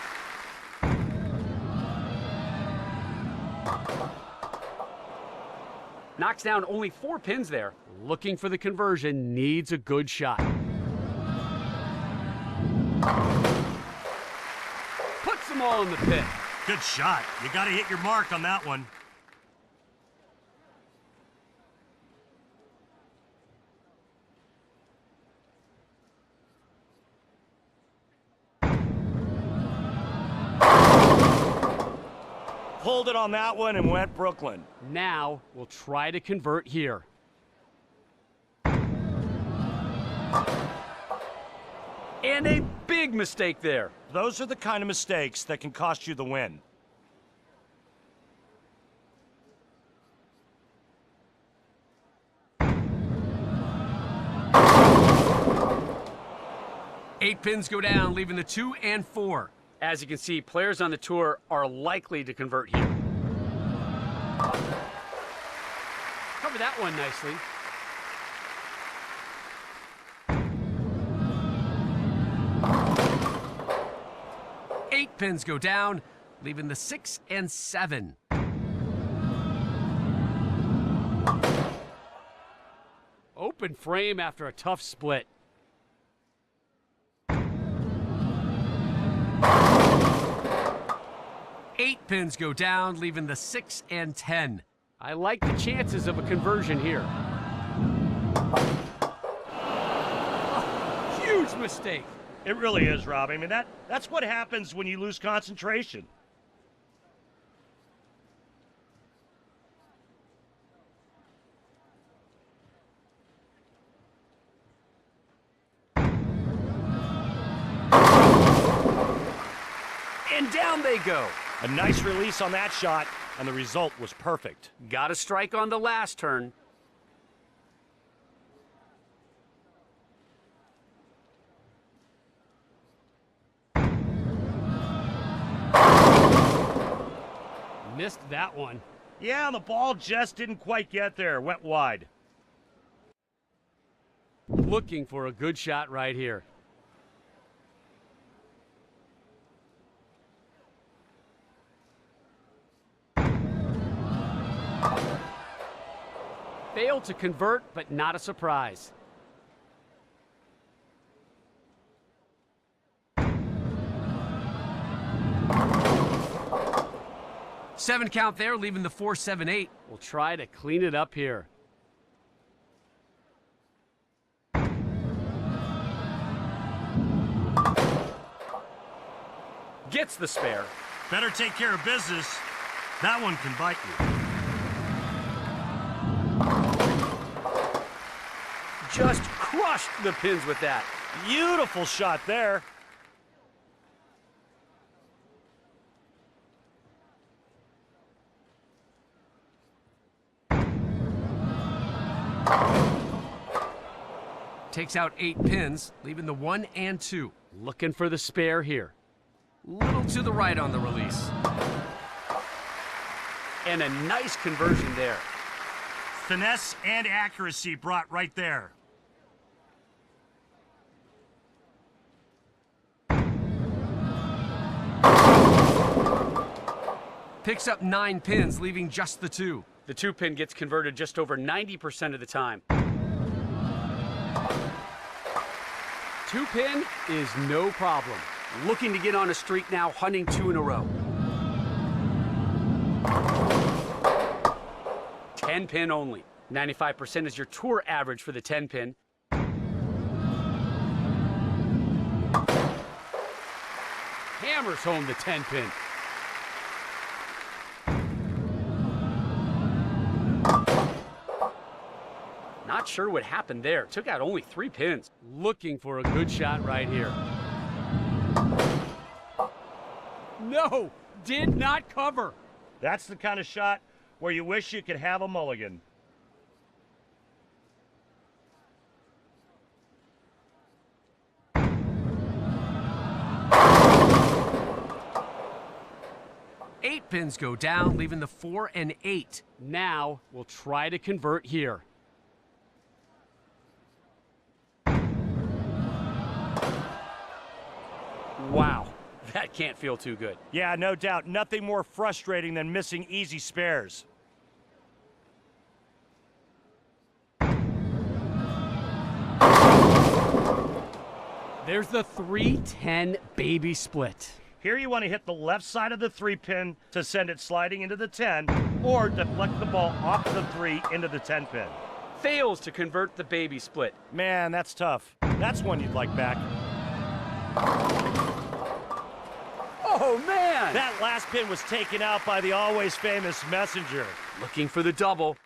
[SPEAKER 3] Knocks down only 4 pins there. Looking for the conversion, needs a good shot. Puts them all in the pit.
[SPEAKER 2] Good shot. You got to hit your mark on that one. Pulled it on that one and went Brooklyn.
[SPEAKER 3] Now we'll try to convert here. And a big mistake there.
[SPEAKER 2] Those are the kind of mistakes that can cost you the win.
[SPEAKER 1] Eight pins go down, leaving the 2 and 4.
[SPEAKER 3] As you can see, players on the tour are likely to convert here. Cover that one nicely.
[SPEAKER 1] Eight pins go down, leaving the 6 and 7.
[SPEAKER 3] Open frame after a tough split.
[SPEAKER 1] Eight pins go down, leaving the 6 and 10.
[SPEAKER 3] I like the chances of a conversion here. Huge mistake.
[SPEAKER 2] It really is, Rob. I mean, that's what happens when you lose concentration.
[SPEAKER 3] And down they go.
[SPEAKER 2] A nice release on that shot, and the result was perfect.
[SPEAKER 3] Got a strike on the last turn. Missed that one.
[SPEAKER 2] Yeah, the ball just didn't quite get there. Went wide.
[SPEAKER 3] Looking for a good shot right here. Failed to convert, but not a surprise.
[SPEAKER 1] Seven count there, leaving the 4, 7, 8.
[SPEAKER 3] We'll try to clean it up here. Gets the spare.
[SPEAKER 2] Better take care of business. That one can bite you.
[SPEAKER 3] just crushed the pins with that.
[SPEAKER 2] Beautiful shot there.
[SPEAKER 1] Takes out 8 pins, leaving the 1 and 2.
[SPEAKER 3] Looking for the spare here.
[SPEAKER 1] Little to the right on the release.
[SPEAKER 3] And a nice conversion there.
[SPEAKER 2] Finesse and accuracy brought right there.
[SPEAKER 1] Picks up 9 pins, leaving just the 2.
[SPEAKER 3] The 2-pin gets converted just over 90% of the time. 2-pin is no problem. Looking to get on a streak now, hunting 2 in a row. 10-pin only. 95% is your tour average for the 10-pin. Hammers home the 10-pin. Not sure what happened there. Took out only 3 pins.
[SPEAKER 1] Looking for a good shot right here.
[SPEAKER 3] No, did not cover.
[SPEAKER 2] That's the kind of shot where you wish you could have a mulligan.
[SPEAKER 1] Eight pins go down, leaving the 4 and 8.
[SPEAKER 3] Now we'll try to convert here. Wow, that can't feel too good.
[SPEAKER 2] Yeah, no doubt. Nothing more frustrating than missing easy spares.
[SPEAKER 3] There's the 3-10 baby split.
[SPEAKER 2] Here you want to hit the left side of the 3-pin to send it sliding into the 10, or deflect the ball off the 3 into the 10-pin.
[SPEAKER 3] Fails to convert the baby split.
[SPEAKER 2] Man, that's tough. That's one you'd like back.
[SPEAKER 3] Oh, man!
[SPEAKER 2] That last pin was taken out by the always famous Messenger.
[SPEAKER 3] Looking for the double.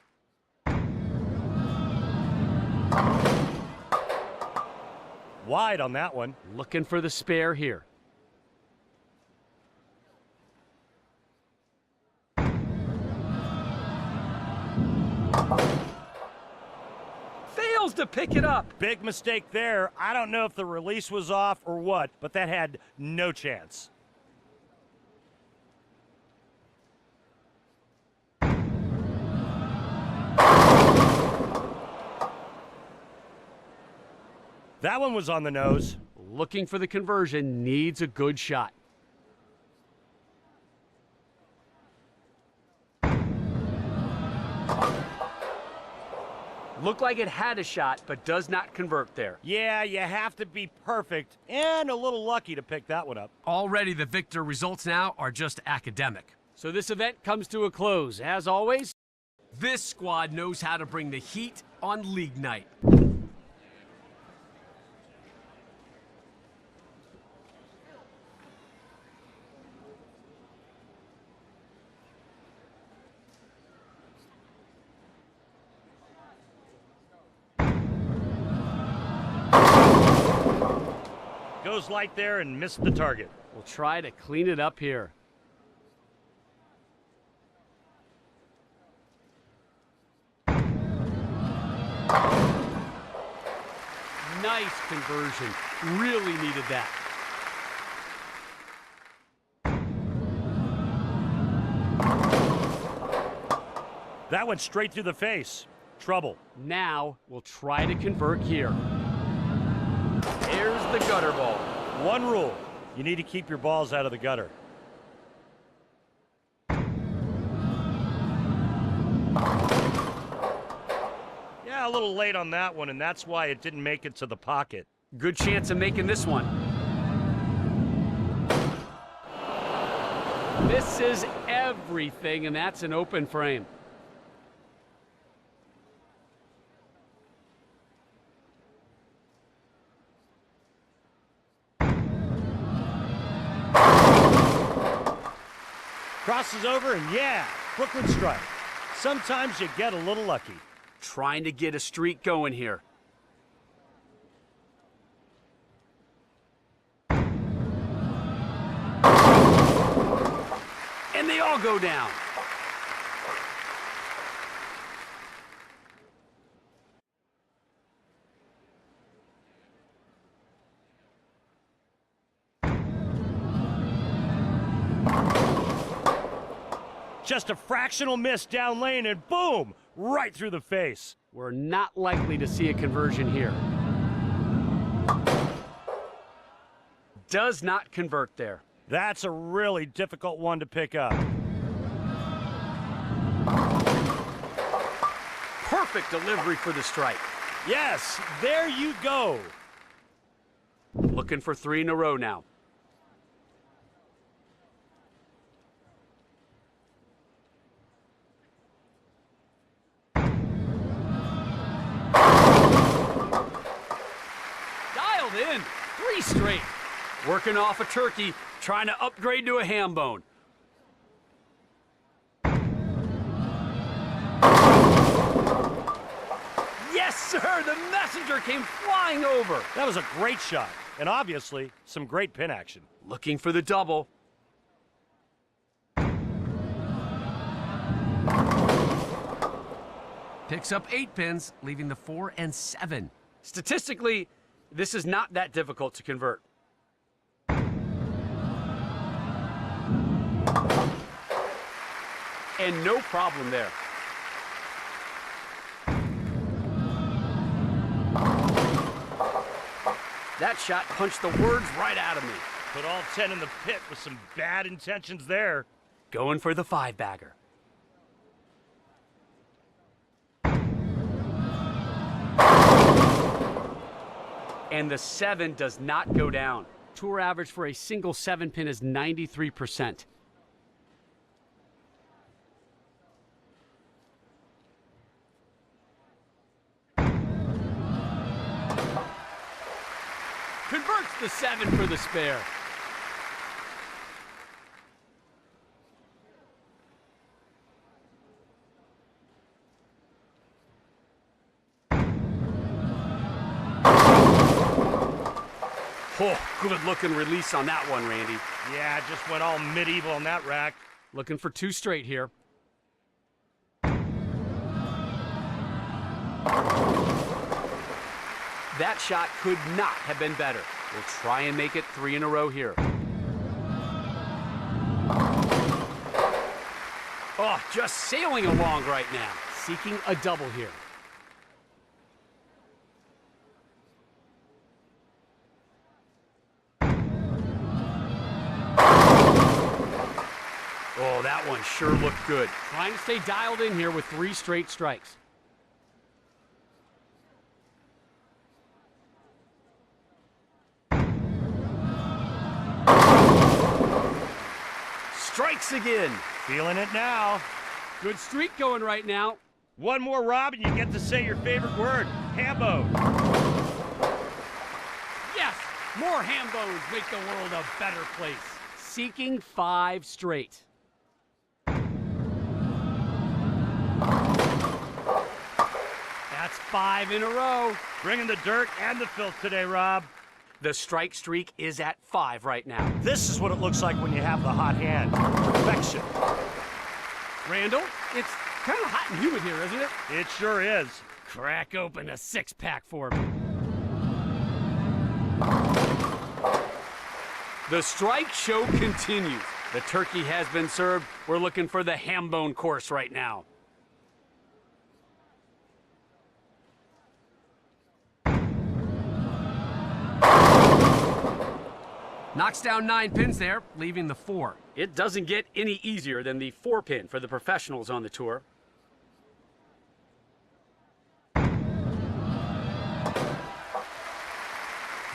[SPEAKER 2] Wide on that one.
[SPEAKER 3] Looking for the spare here. Fails to pick it up.
[SPEAKER 2] Big mistake there. I don't know if the release was off or what, but that had no chance. That one was on the nose.
[SPEAKER 3] Looking for the conversion, needs a good shot. Looked like it had a shot, but does not convert there.
[SPEAKER 2] Yeah, you have to be perfect and a little lucky to pick that one up.
[SPEAKER 1] Already the victor results now are just academic.
[SPEAKER 3] So this event comes to a close. As always,
[SPEAKER 1] This squad knows how to bring the heat on league night.
[SPEAKER 2] Goes light there and missed the target.
[SPEAKER 3] we'll try to clean it up here. Nice conversion. Really needed that.
[SPEAKER 2] That went straight through the face. Trouble.
[SPEAKER 3] Now we'll try to convert here. There's the gutter ball.
[SPEAKER 2] One rule, you need to keep your balls out of the gutter. Yeah, a little late on that one, and that's why it didn't make it to the pocket.
[SPEAKER 3] Good chance of making this one. This is everything, and that's an open frame.
[SPEAKER 2] Crosses over, and yeah, Brooklyn strike. Sometimes you get a little lucky.
[SPEAKER 3] Trying to get a streak going here. they all go down.
[SPEAKER 2] Just a fractional miss down lane and boom, right through the face.
[SPEAKER 3] We're not likely to see a conversion here. Does not convert there.
[SPEAKER 2] That's a really difficult one to pick up.
[SPEAKER 3] Perfect delivery for the strike.
[SPEAKER 2] Yes, there you go.
[SPEAKER 3] Looking for 3 in a row now. Dialed in. 3 straight. Working off a turkey, trying to upgrade to a ham bone. Yes, sir! The messenger came flying over.
[SPEAKER 2] That was a great shot, and obviously, some great pin action.
[SPEAKER 3] Looking for the double.
[SPEAKER 1] Picks up 8 pins, leaving the 4 and 7.
[SPEAKER 3] Statistically, this is not that difficult to convert. And no problem there. That shot punched the words right out of me.
[SPEAKER 2] Put all 10 in the pit with some bad intentions there.
[SPEAKER 3] Going for the 5-bagger. And the 7 does not go down. Tour average for a single 7-pin is 93%. Converts the 7 for the spare. Oh, good looking release on that one, Randy.
[SPEAKER 2] Yeah, just went all medieval on that rack.
[SPEAKER 3] Looking for 2 straight here. That shot could not have been better. We'll try and make it 3 in a row here. Oh, just sailing along right now. Seeking a double here. Oh, that one sure looked good. Trying to stay dialed in here with 3 straight strikes. Strikes again.
[SPEAKER 2] Feeling it now.
[SPEAKER 3] Good streak going right now.
[SPEAKER 2] One more, Rob, and you get to say your favorite word, hambo.
[SPEAKER 3] Yes, more ham bones make the world a better place. Seeking 5 straight. That's 5 in a row.
[SPEAKER 2] Bringing the dirt and the filth today, Rob.
[SPEAKER 3] The strike streak is at 5 right now.
[SPEAKER 2] This is what it looks like when you have the hot hand. Perfection.
[SPEAKER 3] Randall, it's kind of hot and humid here, isn't it?
[SPEAKER 2] It sure is.
[SPEAKER 3] Crack open a 6-pack for me. The strike show continues. The turkey has been served. We're looking for the ham bone course right now.
[SPEAKER 1] Knocks down 9 pins there, leaving the 4.
[SPEAKER 3] It doesn't get any easier than the 4-pin for the professionals on the tour.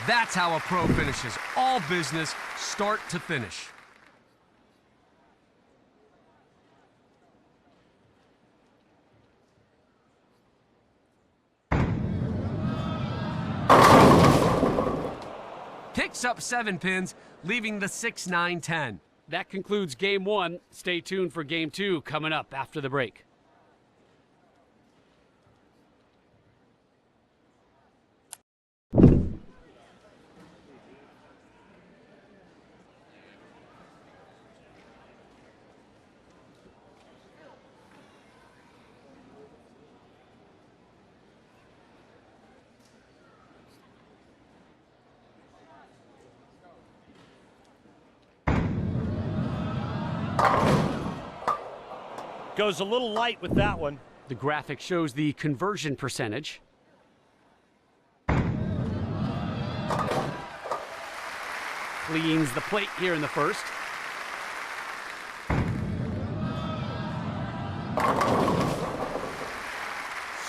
[SPEAKER 1] That's how a pro finishes. All business, start to finish. Picks up 7 pins, leaving the 6, 9, 10.
[SPEAKER 3] That concludes game 1. Stay tuned for game 2 coming up after the break.
[SPEAKER 2] Goes a little light with that one.
[SPEAKER 3] The graphic shows the conversion percentage. Cleans the plate here in the first.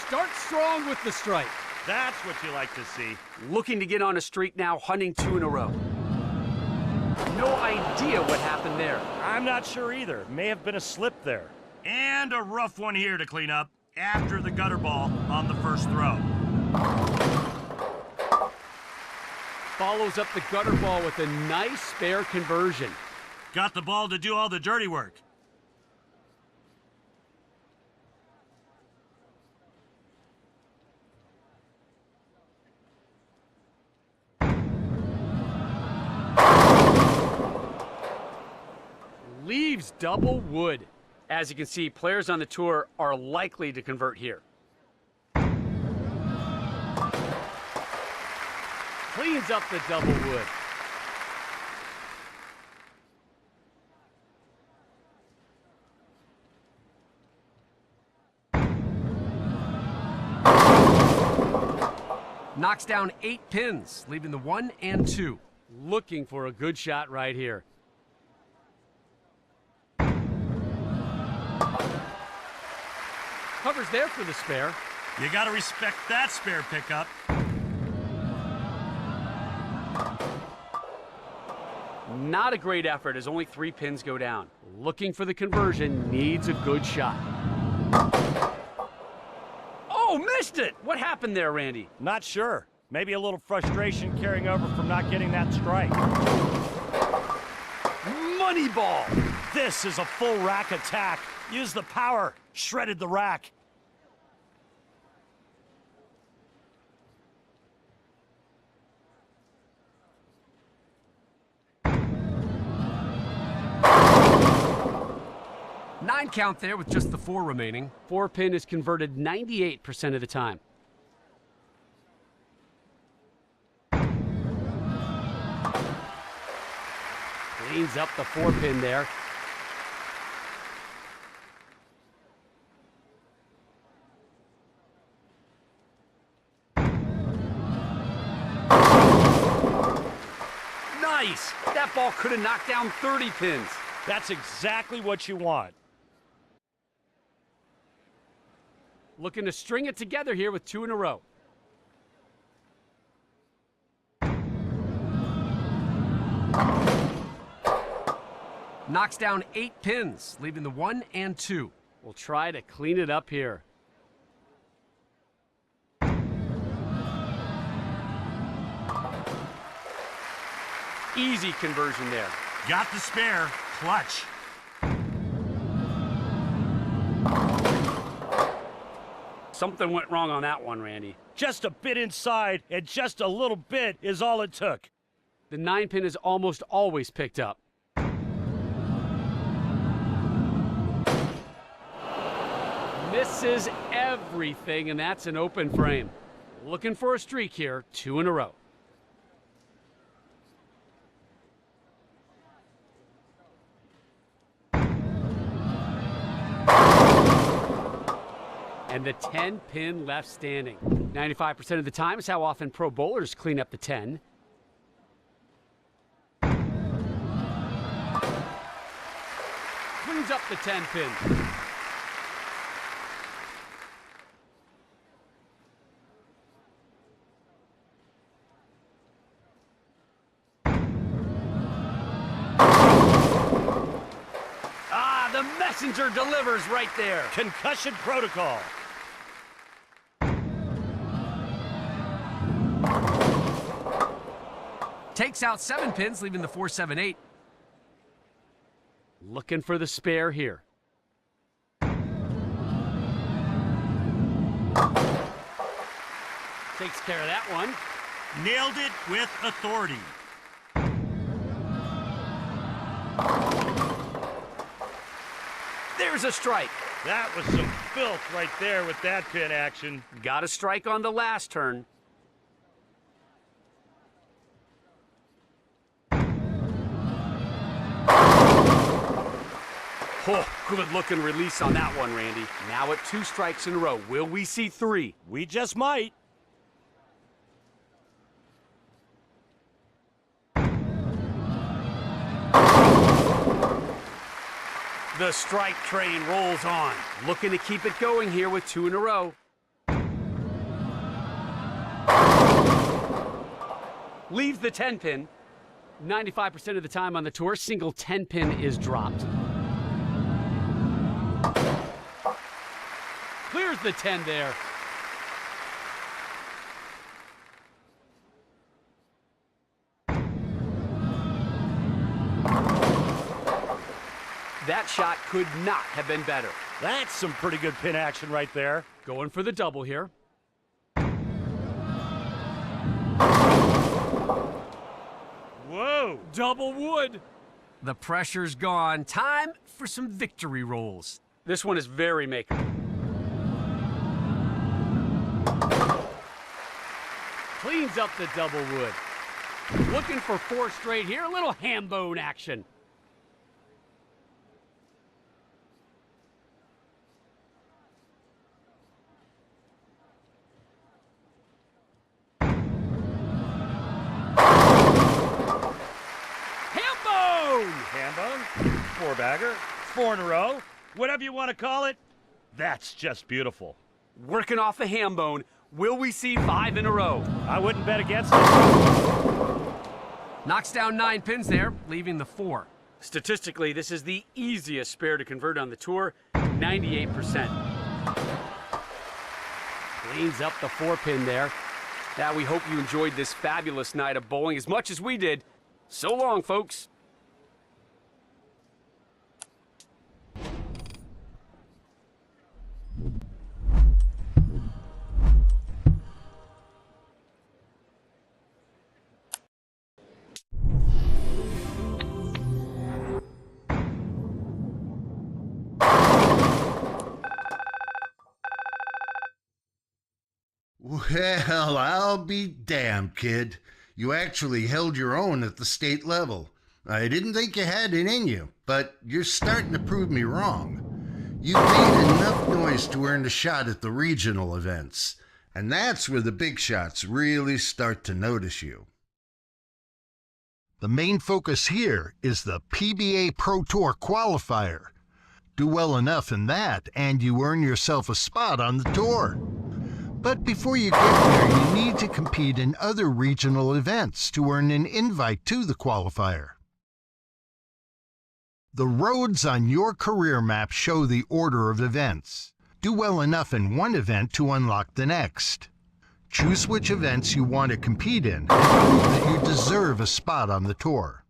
[SPEAKER 1] Start strong with the strike.
[SPEAKER 2] That's what you like to see.
[SPEAKER 3] Looking to get on a streak now, hunting 2 in a row. No idea what happened there.
[SPEAKER 2] I'm not sure either. May have been a slip there. And a rough one here to clean up after the gutter ball on the first throw.
[SPEAKER 3] Follows up the gutter ball with a nice spare conversion.
[SPEAKER 2] Got the ball to do all the dirty work.
[SPEAKER 3] Leaves double wood. As you can see, players on the tour are likely to convert here. Cleans up the double wood.
[SPEAKER 1] Knocks down 8 pins, leaving the 1 and 2.
[SPEAKER 3] Looking for a good shot right here. Covers there for the spare.
[SPEAKER 2] You got to respect that spare pickup.
[SPEAKER 3] Not a great effort as only 3 pins go down. Looking for the conversion, needs a good shot. Oh, missed it! What happened there, Randy?
[SPEAKER 2] Not sure. Maybe a little frustration carrying over from not getting that strike.
[SPEAKER 3] Money ball!
[SPEAKER 2] This is a full rack attack. Use the power. Shredded the rack.
[SPEAKER 1] Nine count there with just the 4 remaining.
[SPEAKER 3] 4 pin is converted 98% of the time. Cleans up the 4 pin there. Nice! That ball could have knocked down 30 pins.
[SPEAKER 2] That's exactly what you want.
[SPEAKER 3] Looking to string it together here with 2 in a row.
[SPEAKER 1] Knocks down 8 pins, leaving the 1 and 2.
[SPEAKER 3] We'll try to clean it up here. Easy conversion there.
[SPEAKER 2] Got the spare. Clutch.
[SPEAKER 3] Something went wrong on that one, Randy.
[SPEAKER 2] Just a bit inside, and just a little bit is all it took.
[SPEAKER 3] The 9 pin is almost always picked up. Misses everything, and that's an open frame. Looking for a streak here, 2 in a row. And the 10 pin left standing. 95% of the time is how often pro bowlers clean up the 10. Cleans up the 10 pin. Ah, the messenger delivers right there.
[SPEAKER 2] Concussion protocol.
[SPEAKER 1] Takes out 7 pins, leaving the 4, 7, 8.
[SPEAKER 3] Looking for the spare here. Takes care of that one.
[SPEAKER 2] Nailed it with authority.
[SPEAKER 3] There's a strike.
[SPEAKER 2] That was some filth right there with that pin action.
[SPEAKER 3] Got a strike on the last turn. Oh, good looking release on that one, Randy. Now at 2 strikes in a row. Will we see 3?
[SPEAKER 2] We just might.
[SPEAKER 3] The strike train rolls on. Looking to keep it going here with 2 in a row. Leaves the 10-pin. 95% of the time on the tour, single 10-pin is dropped. Clears the 10 there. That shot could not have been better.
[SPEAKER 2] That's some pretty good pin action right there.
[SPEAKER 3] Going for the double here.
[SPEAKER 2] Whoa!
[SPEAKER 3] Double wood.
[SPEAKER 1] The pressure's gone. Time for some victory rolls.
[SPEAKER 3] This one is very makeable. Cleans up the double wood. Looking for 4 straight here. A little ham bone action.
[SPEAKER 2] Hambone, 4-bagger, 4 in a row, whatever you want to call it. That's just beautiful.
[SPEAKER 3] Working off the ham bone. Will we see 5 in a row?
[SPEAKER 2] I wouldn't bet against it.
[SPEAKER 1] Knocks down 9 pins there, leaving the 4.
[SPEAKER 3] Statistically, this is the easiest spare to convert on the tour, 98%. Cleans up the 4-pin there. Now we hope you enjoyed this fabulous night of bowling as much as we did. So long, folks.
[SPEAKER 4] Well, I'll be damned, kid. You actually held your own at the state level. I didn't think you had it in you, but you're starting to prove me wrong. You've made enough noise to earn a shot at the regional events, and that's where the big shots really start to notice you. The main focus here is the PBA Pro Tour qualifier. Do well enough in that, and you earn yourself a spot on the tour. But before you get there, you need to compete in other regional events to earn an invite to the qualifier. The roads on your career map show the order of events. Do well enough in one event to unlock the next. Choose which events you want to compete in and prove that you deserve a spot on the tour.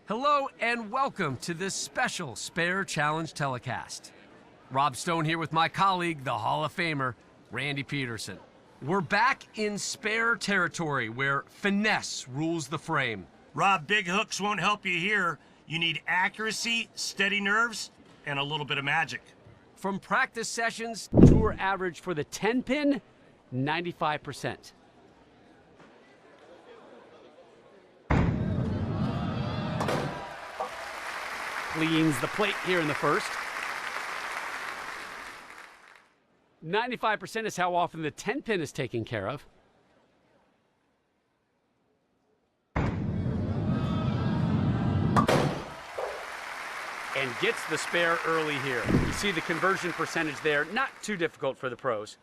[SPEAKER 1] Hello and welcome to this special Spare Challenge telecast. Rob Stone here with my colleague, the Hall of Famer, Randy Peterson. We're back in spare territory where finesse rules the frame.
[SPEAKER 2] Rob, big hooks won't help you here. You need accuracy, steady nerves, and a little bit of magic.
[SPEAKER 1] From practice sessions,
[SPEAKER 3] Tour average for the 10-pin, 95%. Cleans the plate here in the first. 95% is how often the 10-pin is taken care of. And gets the spare early here. You see the conversion percentage there, not too difficult for the pros.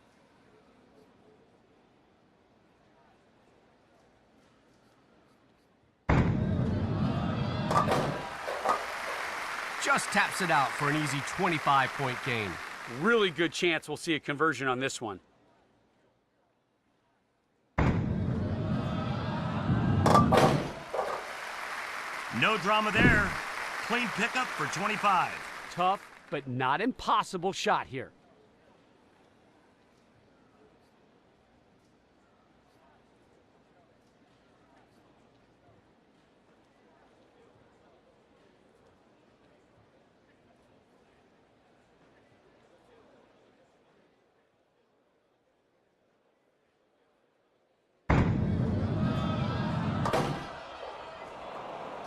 [SPEAKER 1] just taps it out for an easy 25-point gain.
[SPEAKER 3] Really good chance we'll see a conversion on this one.
[SPEAKER 2] No drama there. Clean pickup for 25.
[SPEAKER 3] Tough, but not impossible shot here.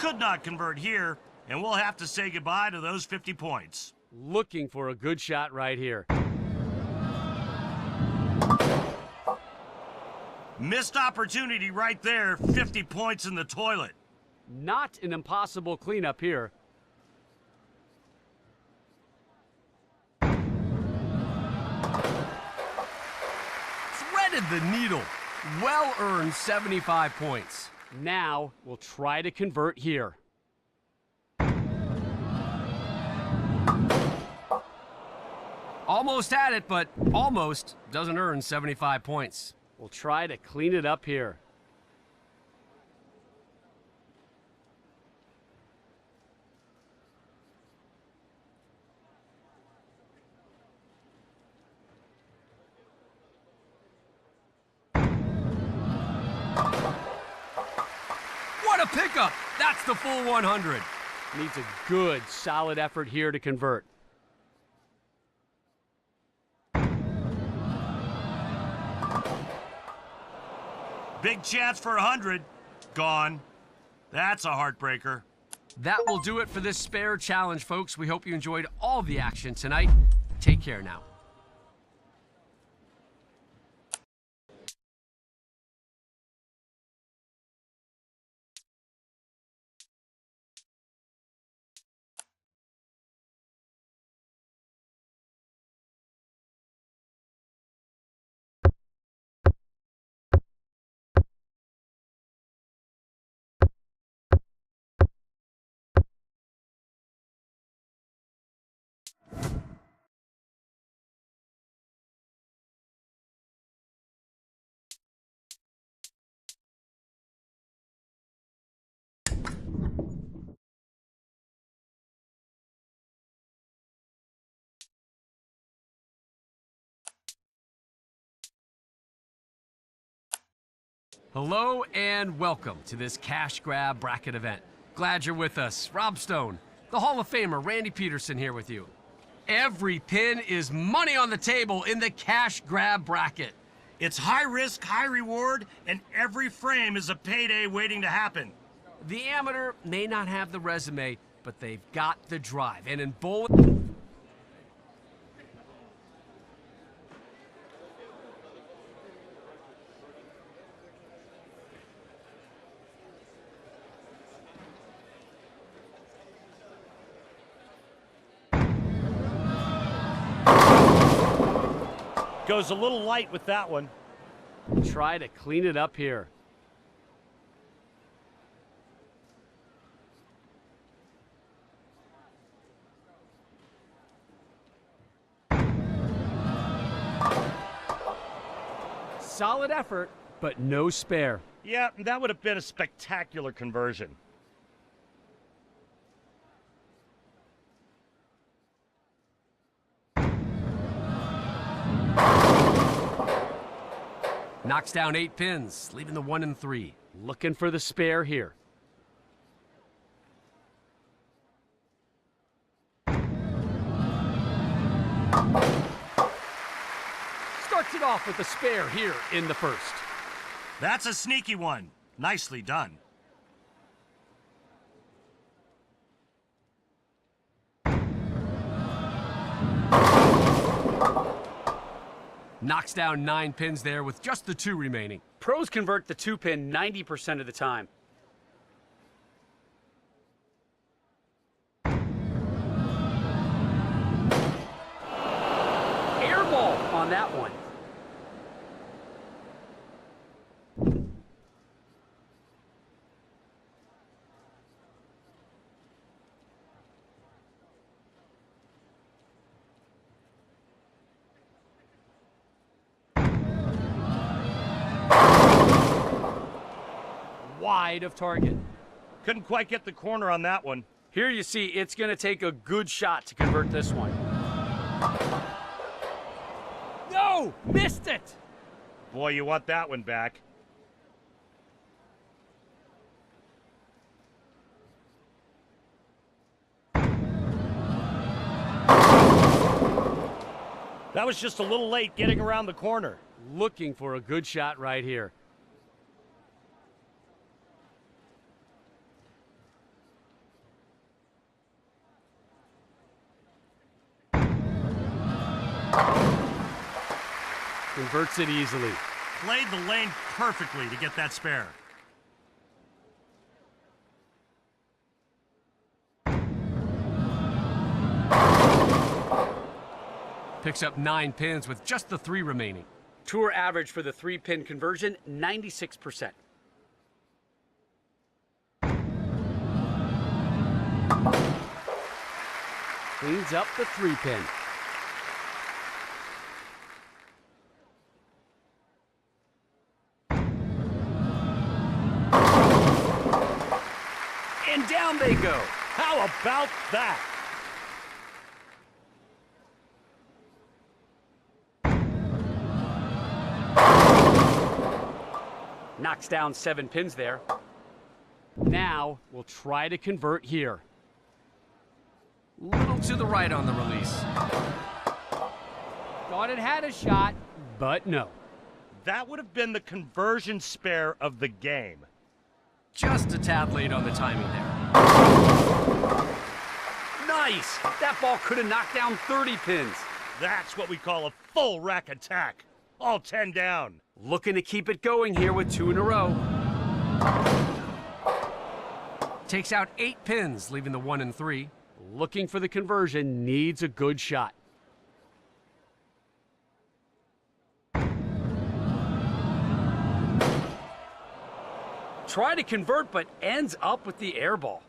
[SPEAKER 2] Could not convert here, and we'll have to say goodbye to those 50 points.
[SPEAKER 3] Looking for a good shot right here.
[SPEAKER 2] Missed opportunity right there, 50 points in the toilet.
[SPEAKER 3] Not an impossible cleanup here.
[SPEAKER 1] Threaded the needle. Well-earned 75 points.
[SPEAKER 3] Now we'll try to convert here.
[SPEAKER 1] Almost had it, but almost doesn't earn 75 points.
[SPEAKER 3] We'll try to clean it up here.
[SPEAKER 1] What a pickup! That's the full 100.
[SPEAKER 3] Needs a good, solid effort here to convert.
[SPEAKER 2] Big chance for 100. Gone. That's a heartbreaker.
[SPEAKER 1] That will do it for this spare challenge, folks. We hope you enjoyed all the action tonight. Take care now. Hello and welcome to this cash grab bracket event. Glad you're with us. Rob Stone, the Hall of Famer Randy Peterson here with you. Every pin is money on the table in the cash grab bracket.
[SPEAKER 2] It's high risk, high reward, and every frame is a payday waiting to happen.
[SPEAKER 1] The amateur may not have the resume, but they've got the drive. And in bowling...
[SPEAKER 2] Goes a little light with that one.
[SPEAKER 3] Try to clean it up here. Solid effort, but no spare.
[SPEAKER 2] Yeah, that would have been a spectacular conversion.
[SPEAKER 1] Knocks down 8 pins, leaving the 1 and 3.
[SPEAKER 3] Looking for the spare here. Starts it off with the spare here in the first.
[SPEAKER 2] That's a sneaky one. Nicely done.
[SPEAKER 1] Knocks down 9 pins there with just the 2 remaining.
[SPEAKER 3] Pros convert the 2-pin 90% of the time. Air ball on that one. Wide of target.
[SPEAKER 2] Couldn't quite get the corner on that one.
[SPEAKER 3] Here you see it's going to take a good shot to convert this one. No! Missed it!
[SPEAKER 2] Boy, you want that one back. That was just a little late getting around the corner.
[SPEAKER 3] Looking for a good shot right here. Converts it easily.
[SPEAKER 2] Played the lane perfectly to get that spare.
[SPEAKER 1] Picks up 9 pins with just the 3 remaining.
[SPEAKER 3] Tour average for the 3-pin conversion, 96%. Cleans up the 3-pin. And down they go.
[SPEAKER 2] How about that?
[SPEAKER 3] Knocks down 7 pins there. Now we'll try to convert here.
[SPEAKER 1] Little to the right on the release.
[SPEAKER 3] Thought it had a shot, but no.
[SPEAKER 2] That would have been the conversion spare of the game.
[SPEAKER 1] Just a tad late on the timing there.
[SPEAKER 3] Nice! That ball could have knocked down 30 pins.
[SPEAKER 2] That's what we call a full rack attack. All 10 down.
[SPEAKER 3] Looking to keep it going here with 2 in a row.
[SPEAKER 1] Takes out 8 pins, leaving the 1 and 3.
[SPEAKER 3] Looking for the conversion, needs a good shot. Try to convert, but ends up with the air ball.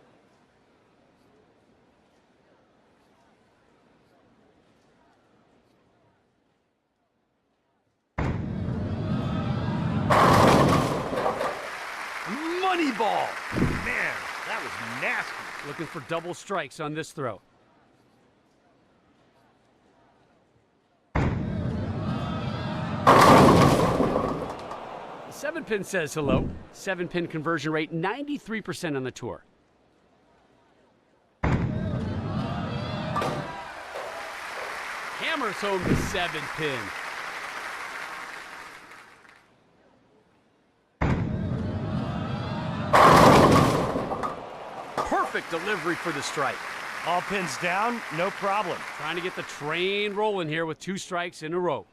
[SPEAKER 3] Money ball.
[SPEAKER 2] Man, that was nasty.
[SPEAKER 3] Looking for double strikes on this throw. The 7-pin says hello. 7-pin conversion rate, 93% on the tour. Hammers home the 7-pin. Perfect delivery for the strike.
[SPEAKER 2] All pins down, no problem.
[SPEAKER 3] Trying to get the train rolling here with 2 strikes in a row.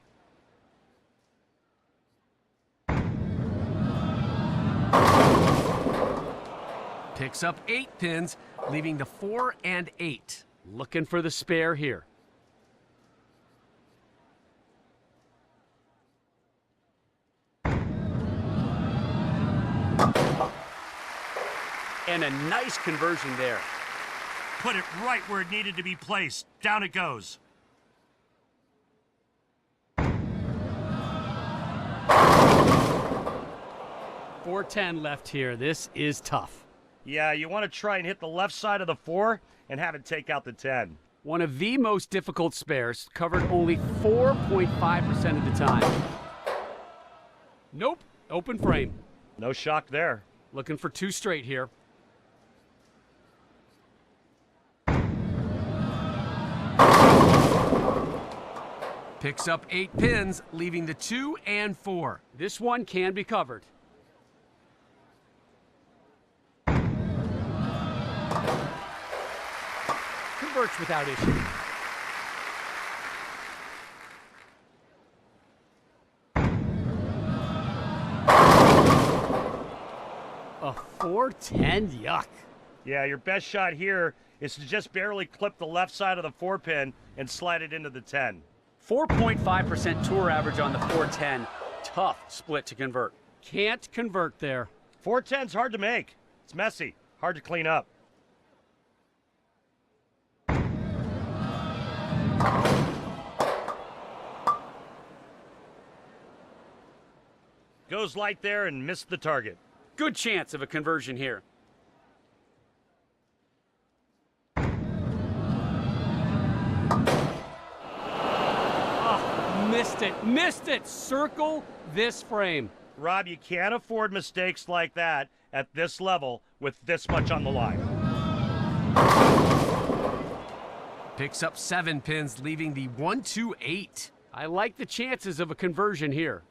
[SPEAKER 1] Picks up 8 pins, leaving the 4 and 8.
[SPEAKER 3] Looking for the spare here. And a nice conversion there.
[SPEAKER 2] Put it right where it needed to be placed. Down it goes.
[SPEAKER 3] .410 left here. This is tough.
[SPEAKER 2] Yeah, you want to try and hit the left side of the 4 and have it take out the 10.
[SPEAKER 3] One of the most difficult spares, covered only 4.5% of the time. Nope, open frame.
[SPEAKER 2] No shock there.
[SPEAKER 3] Looking for 2 straight here.
[SPEAKER 1] Picks up 8 pins, leaving the 2 and 4.
[SPEAKER 3] This one can be covered. Converts without issue. A 410, yuck.
[SPEAKER 2] Yeah, your best shot here is to just barely clip the left side of the 4-pin and slide it into the 10.
[SPEAKER 3] 4.5% tour average on the 410. Tough split to convert. Can't convert there.
[SPEAKER 2] 410's hard to make. It's messy, hard to clean up. Goes light there and missed the target.
[SPEAKER 3] Good chance of a conversion here. Oh, missed it. Circle this frame.
[SPEAKER 2] Rob, you can't afford mistakes like that at this level with this much on the line.
[SPEAKER 1] Picks up 7 pins, leaving the 1, 2, 8.
[SPEAKER 3] I like the chances of a conversion here.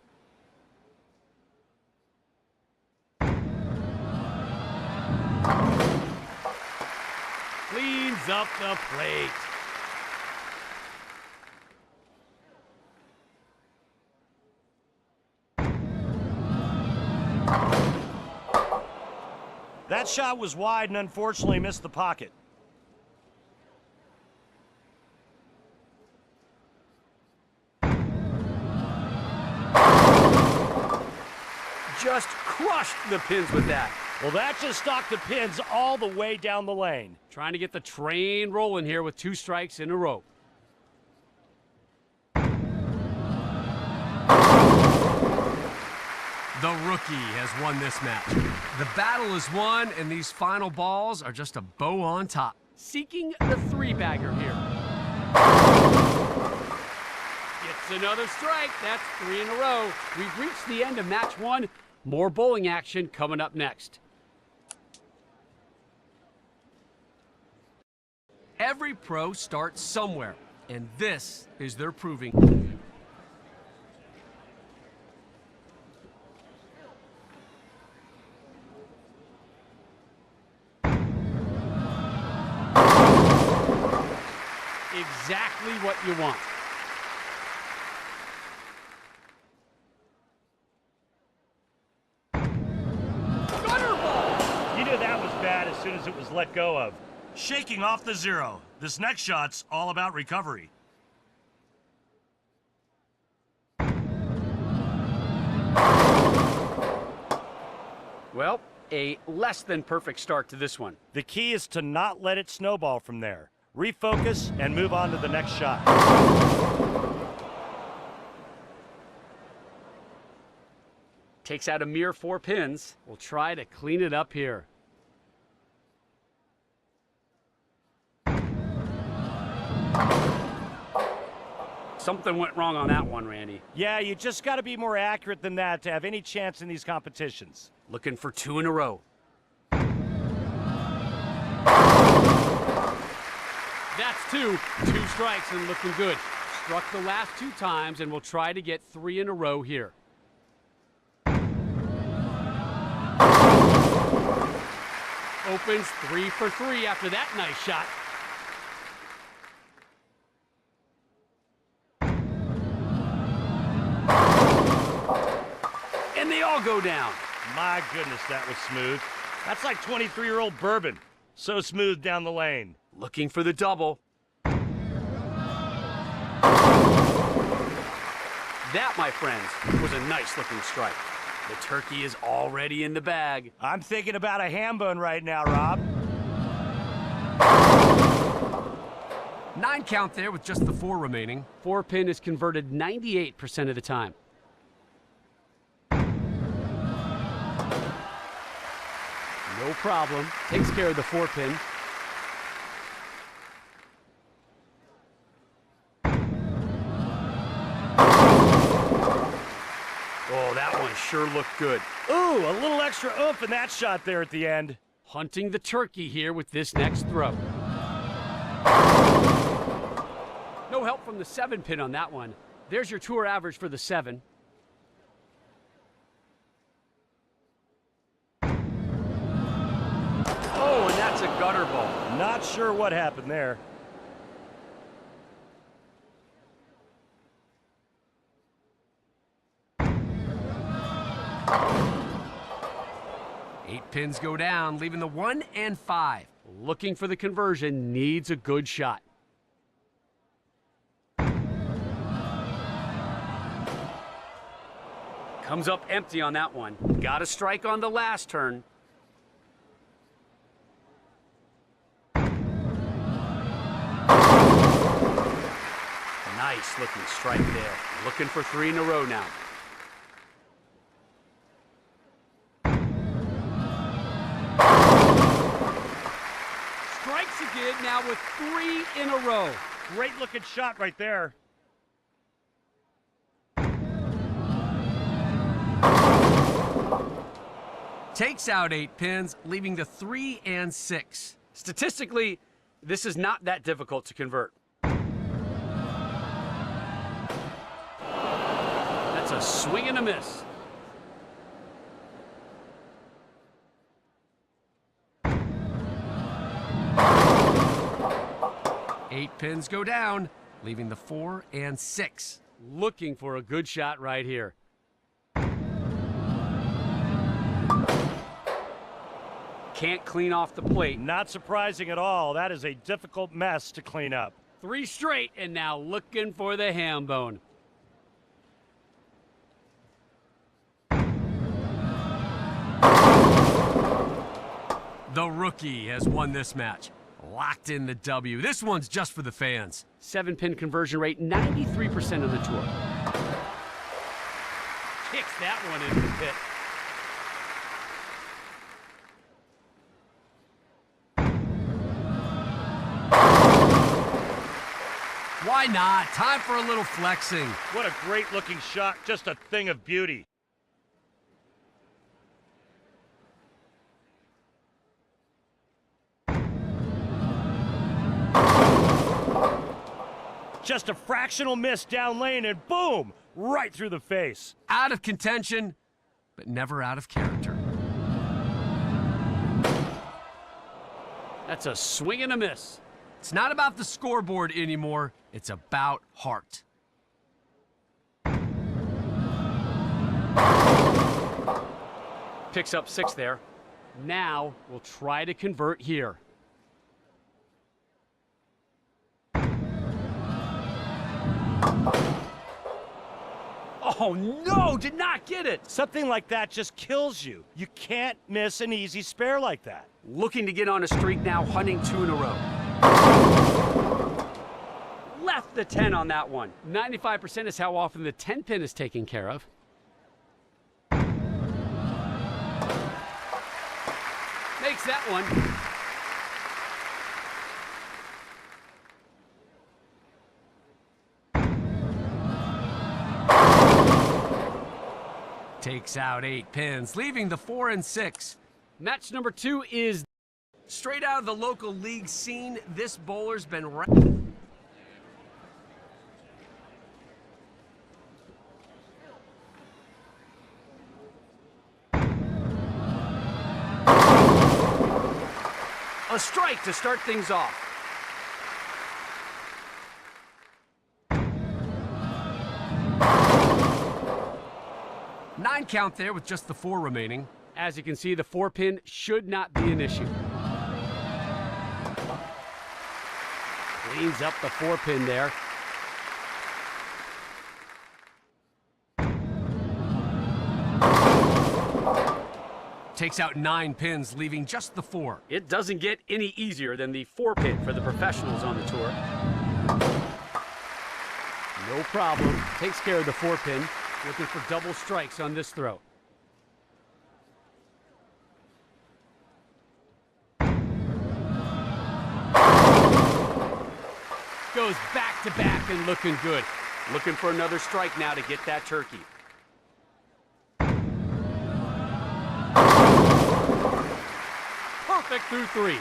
[SPEAKER 3] Cleans up the plate.
[SPEAKER 2] That shot was wide and unfortunately missed the pocket.
[SPEAKER 3] Just crushed the pins with that.
[SPEAKER 2] Well, that just knocked the pins all the way down the lane.
[SPEAKER 3] Trying to get the train rolling here with 2 strikes in a row.
[SPEAKER 1] The rookie has won this match. The battle is won, and these final balls are just a bow on top.
[SPEAKER 3] Seeking the 3-bagger here. Gets another strike. That's 3 in a row. We've reached the end of match 1. More bowling action coming up next.
[SPEAKER 1] Every pro starts somewhere, and this is their proving.
[SPEAKER 3] Exactly what you want. Gutter ball!
[SPEAKER 2] You knew that was bad as soon as it was let go of. Shaking off the 0. This next shot's all about recovery.
[SPEAKER 3] Well, a less than perfect start to this one.
[SPEAKER 2] The key is to not let it snowball from there. Refocus and move on to the next shot.
[SPEAKER 3] Takes out a mere 4 pins. We'll try to clean it up here. Something went wrong on that one, Randy.
[SPEAKER 2] Yeah, you just got to be more accurate than that to have any chance in these competitions.
[SPEAKER 3] Looking for 2 in a row. That's 2. 2 strikes and looking good. Struck the last 2 times, and we'll try to get 3 in a row here. Opens 3 for 3 after that nice shot. And they all go down.
[SPEAKER 2] My goodness, that was smooth. That's like 23-year-old bourbon. So smooth down the lane.
[SPEAKER 3] Looking for the double. That, my friends, was a nice-looking strike. The turkey is already in the bag.
[SPEAKER 2] I'm thinking about a ham bone right now, Rob.
[SPEAKER 1] 9 count there with just the 4 remaining.
[SPEAKER 3] 4-pin is converted 98% of the time. No problem. Takes care of the 4-pin. Oh, that one They sure look good.
[SPEAKER 2] Ooh, a little extra oomph in that shot there at the end.
[SPEAKER 3] Hunting the turkey here with this next throw. No help from the 7-pin on that one. There's your tour average for the 7. Oh, and that's a gutter ball.
[SPEAKER 2] Not sure what happened there.
[SPEAKER 1] Eight pins go down, leaving the 1 and 5.
[SPEAKER 3] Looking for the conversion, needs a good shot. Comes up empty on that one. Got a strike on the last turn. Nice looking strike there. Looking for 3 in a row now. Strikes again now with 3 in a row.
[SPEAKER 2] Great looking shot right there.
[SPEAKER 1] Takes out 8 pins, leaving the 3 and 6.
[SPEAKER 3] Statistically, this is not that difficult to convert. That's a swing and a miss.
[SPEAKER 1] Eight pins go down, leaving the 4 and 6.
[SPEAKER 3] Looking for a good shot right here. Can't clean off the plate.
[SPEAKER 2] Not surprising at all. That is a difficult mess to clean up.
[SPEAKER 3] 3 straight, and now looking for the ham bone.
[SPEAKER 1] The rookie has won this match. Locked in the W. This one's just for the fans.
[SPEAKER 3] 7-pin conversion rate, 93% on the tour. Kicks that one into the pit.
[SPEAKER 1] Why not? Time for a little flexing.
[SPEAKER 2] What a great looking shot. Just a thing of beauty. Just a fractional miss down lane and boom, right through the face.
[SPEAKER 1] Out of contention, but never out of character.
[SPEAKER 3] That's a swing and a miss.
[SPEAKER 1] It's not about the scoreboard anymore. It's about heart.
[SPEAKER 3] Picks up 6 there. Now we'll try to convert here. Oh no, did not get it.
[SPEAKER 2] Something like that just kills you. You can't miss an easy spare like that.
[SPEAKER 3] Looking to get on a streak now, hunting 2 in a row. Left the 10 on that one. 95% is how often the 10-pin is taken care of. Makes that one.
[SPEAKER 1] Takes out 8 pins, leaving the 4 and 6.
[SPEAKER 3] Match number 2 is
[SPEAKER 1] Straight out of the local league scene, this bowler's been
[SPEAKER 3] a strike to start things off.
[SPEAKER 1] Nine count there with just the 4 remaining.
[SPEAKER 3] As you can see, the 4-pin should not be an issue. Cleans up the 4-pin there.
[SPEAKER 1] Takes out 9 pins, leaving just the 4.
[SPEAKER 3] It doesn't get any easier than the 4-pin for the professionals on the tour. No problem. Takes care of the 4-pin. Looking for double strikes on this throw. Goes back to back and looking good. Looking for another strike now to get that turkey. perfect through 3.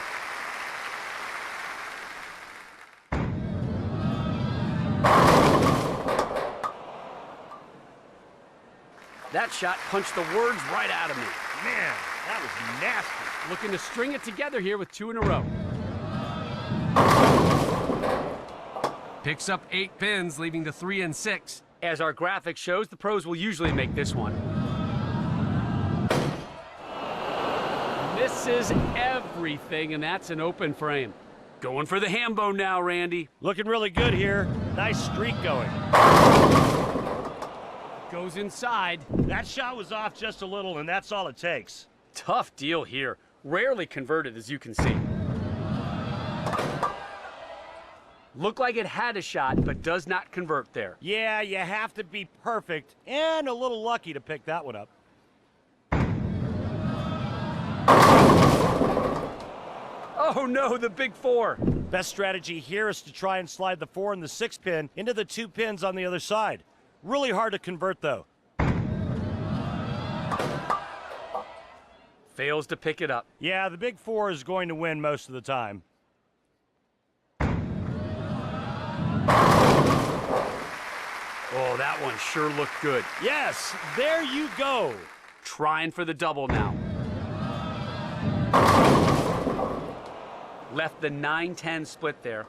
[SPEAKER 3] That shot punched the words right out of me.
[SPEAKER 2] Man, that was nasty.
[SPEAKER 3] Looking to string it together here with 2 in a row.
[SPEAKER 1] Picks up 8 pins, leaving the 3 and 6.
[SPEAKER 3] As our graphic shows, the pros will usually make this one. Misses everything, and that's an open frame. Going for the hambo now, Randy.
[SPEAKER 2] Looking really good here. Nice streak going.
[SPEAKER 3] Goes inside.
[SPEAKER 2] That shot was off just a little, and that's all it takes.
[SPEAKER 3] Tough deal here. Rarely converted, as you can see. Looked like it had a shot, but does not convert there.
[SPEAKER 2] Yeah, you have to be perfect and a little lucky to pick that one up.
[SPEAKER 3] Oh no, the big 4.
[SPEAKER 2] Best strategy here is to try and slide the 4 and the 6 pin into the 2 pins on the other side. Really hard to convert, though.
[SPEAKER 3] Fails to pick it up.
[SPEAKER 2] Yeah, the big 4 is going to win most of the time.
[SPEAKER 3] Oh, that one sure looked good.
[SPEAKER 2] Yes, there you go.
[SPEAKER 3] Trying for the double now. Left the 9-10 split there.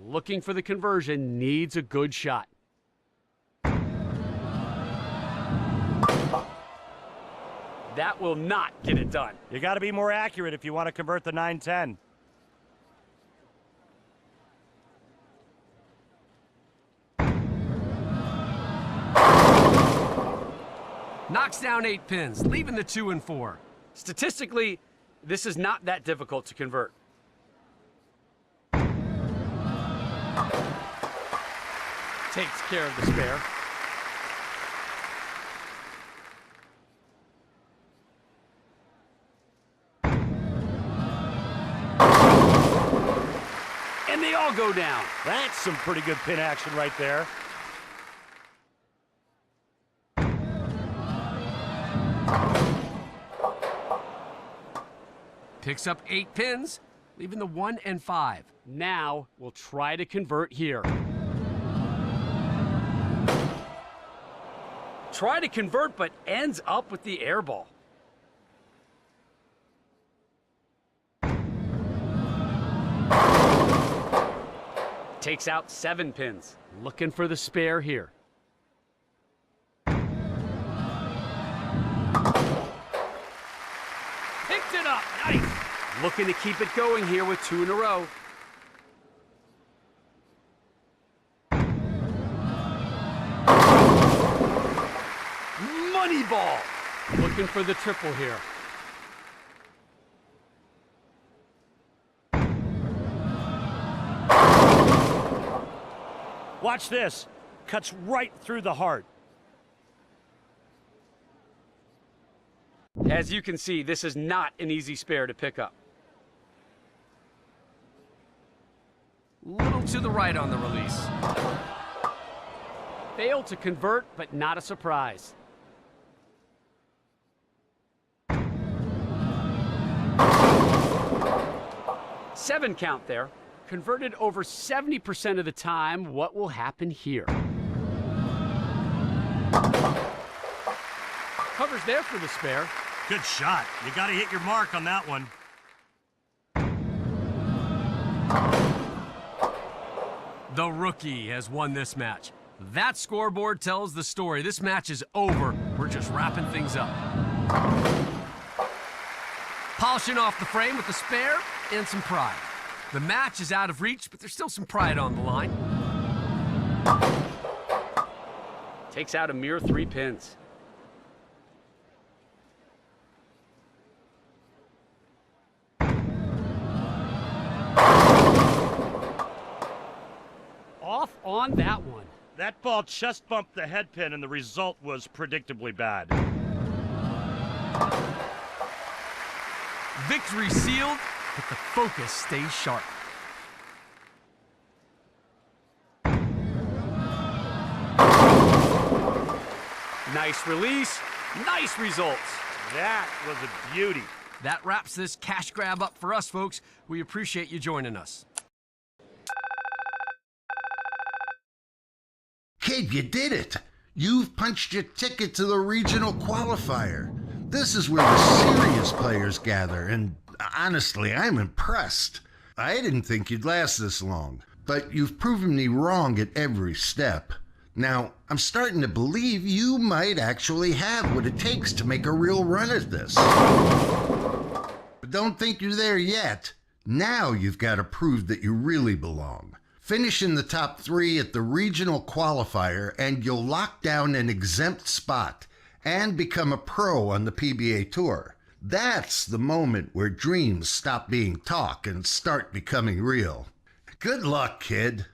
[SPEAKER 3] Looking for the conversion, needs a good shot. That will not get it done.
[SPEAKER 2] You got to be more accurate if you want to convert the 9-10.
[SPEAKER 1] Knocks down 8 pins, leaving the 2 and 4.
[SPEAKER 3] Statistically, this is not that difficult to convert. Takes care of the spare. And they all go down.
[SPEAKER 2] That's some pretty good pin action right there.
[SPEAKER 1] Picks up 8 pins, leaving the 1 and 5.
[SPEAKER 3] Now we'll try to convert here. Try to convert, but ends up with the air ball. Takes out 7 pins. Looking for the spare here. Picked it up. Nice. Looking to keep it going here with 2 in a row. Money ball. Looking for the triple here.
[SPEAKER 2] Watch this. Cuts right through the heart.
[SPEAKER 3] As you can see, this is not an easy spare to pick up.
[SPEAKER 1] Little to the right on the release.
[SPEAKER 3] Failed to convert, but not a surprise. Seven count there. Converted over 70% of the time. What will happen here? Covers there for the spare.
[SPEAKER 2] Good shot. You got to hit your mark on that one.
[SPEAKER 1] The rookie has won this match. That scoreboard tells the story. This match is over. We're just wrapping things up. Polishing off the frame with the spare and some pride. The match is out of reach, but there's still some pride on the line.
[SPEAKER 3] Takes out a mere 3 pins. Off on that one.
[SPEAKER 2] That ball just bumped the head pin, and the result was predictably bad.
[SPEAKER 1] Victory sealed, but the focus stays sharp.
[SPEAKER 3] Nice release, nice results.
[SPEAKER 2] That was a beauty.
[SPEAKER 1] That wraps this cash grab up for us, folks. We appreciate you joining us.
[SPEAKER 4] Kid, you did it. You've punched your ticket to the regional qualifier. This is where the serious players gather, and honestly, I'm impressed. I didn't think you'd last this long, but you've proven me wrong at every step. Now, I'm starting to believe you might actually have what it takes to make a real run at this. But don't think you're there yet. Now you've got to prove that you really belong. Finish in the top 3 at the regional qualifier and you'll lock down an exempt spot and become a pro on the PBA Tour. That's the moment where dreams stop being talk and start becoming real. Good luck, kid.